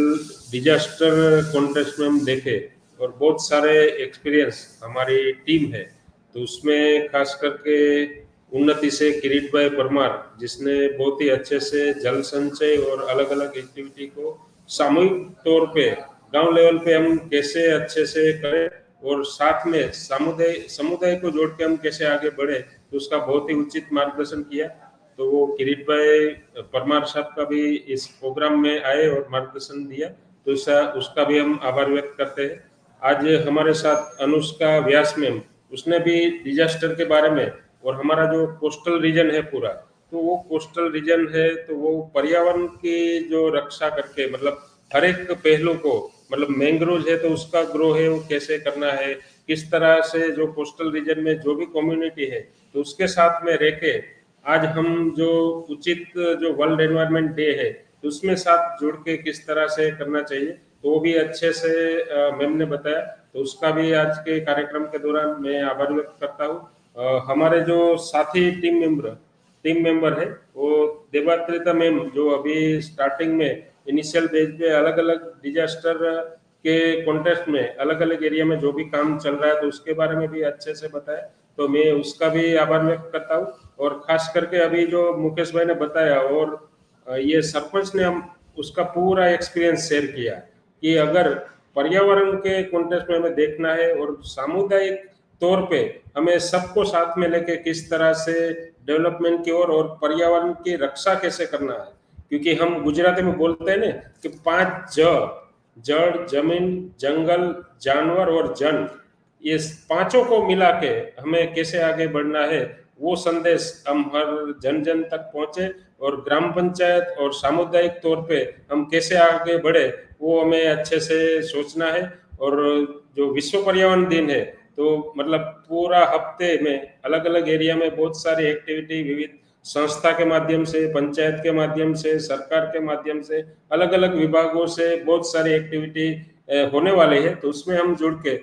डिजास्टर कॉन्टेस्ट में हम देखे और बहुत सारे एक्सपीरियंस हमारी टीम है, तो उसमें खास करके उन्नति से किरीट भाई परमार जिसने बहुत ही अच्छे से जल संचय और अलग अलग एक्टिविटी को सामूहिक तौर पे गांव लेवल पे हम कैसे अच्छे से करें और साथ में समुदाय को जोड़ के हम कैसे आगे बढ़े, तो उसका बहुत ही उचित मार्गदर्शन किया। तो वो किरीट भाई परमार साहब का भी इस प्रोग्राम में आए और मार्गदर्शन दिया, तो उसका भी हम आभार व्यक्त करते हैं। आज हमारे साथ अनुष्का व्यास मैम, उसने भी डिजास्टर के बारे में और हमारा जो कोस्टल रीजन है पूरा, तो वो कोस्टल रीजन है तो वो पर्यावरण की जो रक्षा करके मतलब हर एक पहलू को, मतलब मैंग्रोव है तो उसका ग्रो है वो कैसे करना है, किस तरह से जो कोस्टल रीजन में जो भी कम्युनिटी है तो उसके साथ में रह के आज हम जो उचित जो वर्ल्ड एनवायरनमेंट डे है तो उसमें साथ जुड़ के किस तरह से करना चाहिए, तो वो भी अच्छे से मैम ने बताया। तो उसका भी आज के कार्यक्रम के दौरान मैं आभार व्यक्त करता हूँ। हमारे जो साथी टीम मेंबर है वो देवात्रिता मैम, जो अभी स्टार्टिंग में इनिशियल बेस पे अलग अलग डिजास्टर के कॉन्टेक्स्ट में अलग अलग एरिया में जो भी काम चल रहा है तो उसके बारे में भी अच्छे से बताया, तो मैं उसका भी आभार व्यक्त करता हूँ। और खास करके अभी जो मुकेश भाई ने बताया और ये सरपंच ने हम उसका पूरा एक्सपीरियंस शेयर किया कि अगर पर्यावरण के कॉन्टेक्स्ट में हमें देखना है और सामुदायिक तौर पे हमें सबको साथ में लेके किस तरह से डेवलपमेंट की ओर और पर्यावरण की रक्षा कैसे करना है, क्योंकि हम गुजराती में बोलते हैं ना कि 5 जड़, जमीन, जंगल, जानवर और जन, ये पांचों को मिला के हमें कैसे आगे बढ़ना है, वो संदेश हम हर जन जन तक पहुंचे और ग्राम पंचायत और सामुदायिक तौर पे हम कैसे आगे बढ़े वो हमें अच्छे से सोचना है। और जो विश्व पर्यावरण दिन है तो मतलब पूरा हफ्ते में अलग अलग एरिया में बहुत सारी एक्टिविटी विविध संस्था के माध्यम से, पंचायत के माध्यम से, सरकार के माध्यम से, अलग अलग विभागों से बहुत सारी एक्टिविटी होने वाले हैं, तो उसमें हम जुड़ के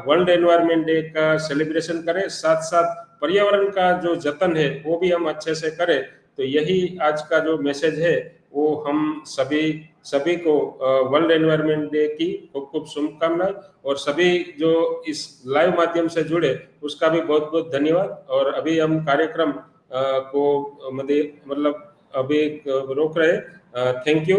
वर्ल्ड एनवायरनमेंट डे का सेलिब्रेशन करें, साथ साथ पर्यावरण का जो जतन है वो भी हम अच्छे से करें। तो यही आज का जो मैसेज है वो हम सभी को वर्ल्ड एनवायरनमेंट डे की खूब खूब शुभकामनाएं, और सभी जो इस लाइव माध्यम से जुड़े उसका भी बहुत बहुत धन्यवाद। और अभी हम कार्यक्रम को मतलब अभी रोक रहे। Thank you.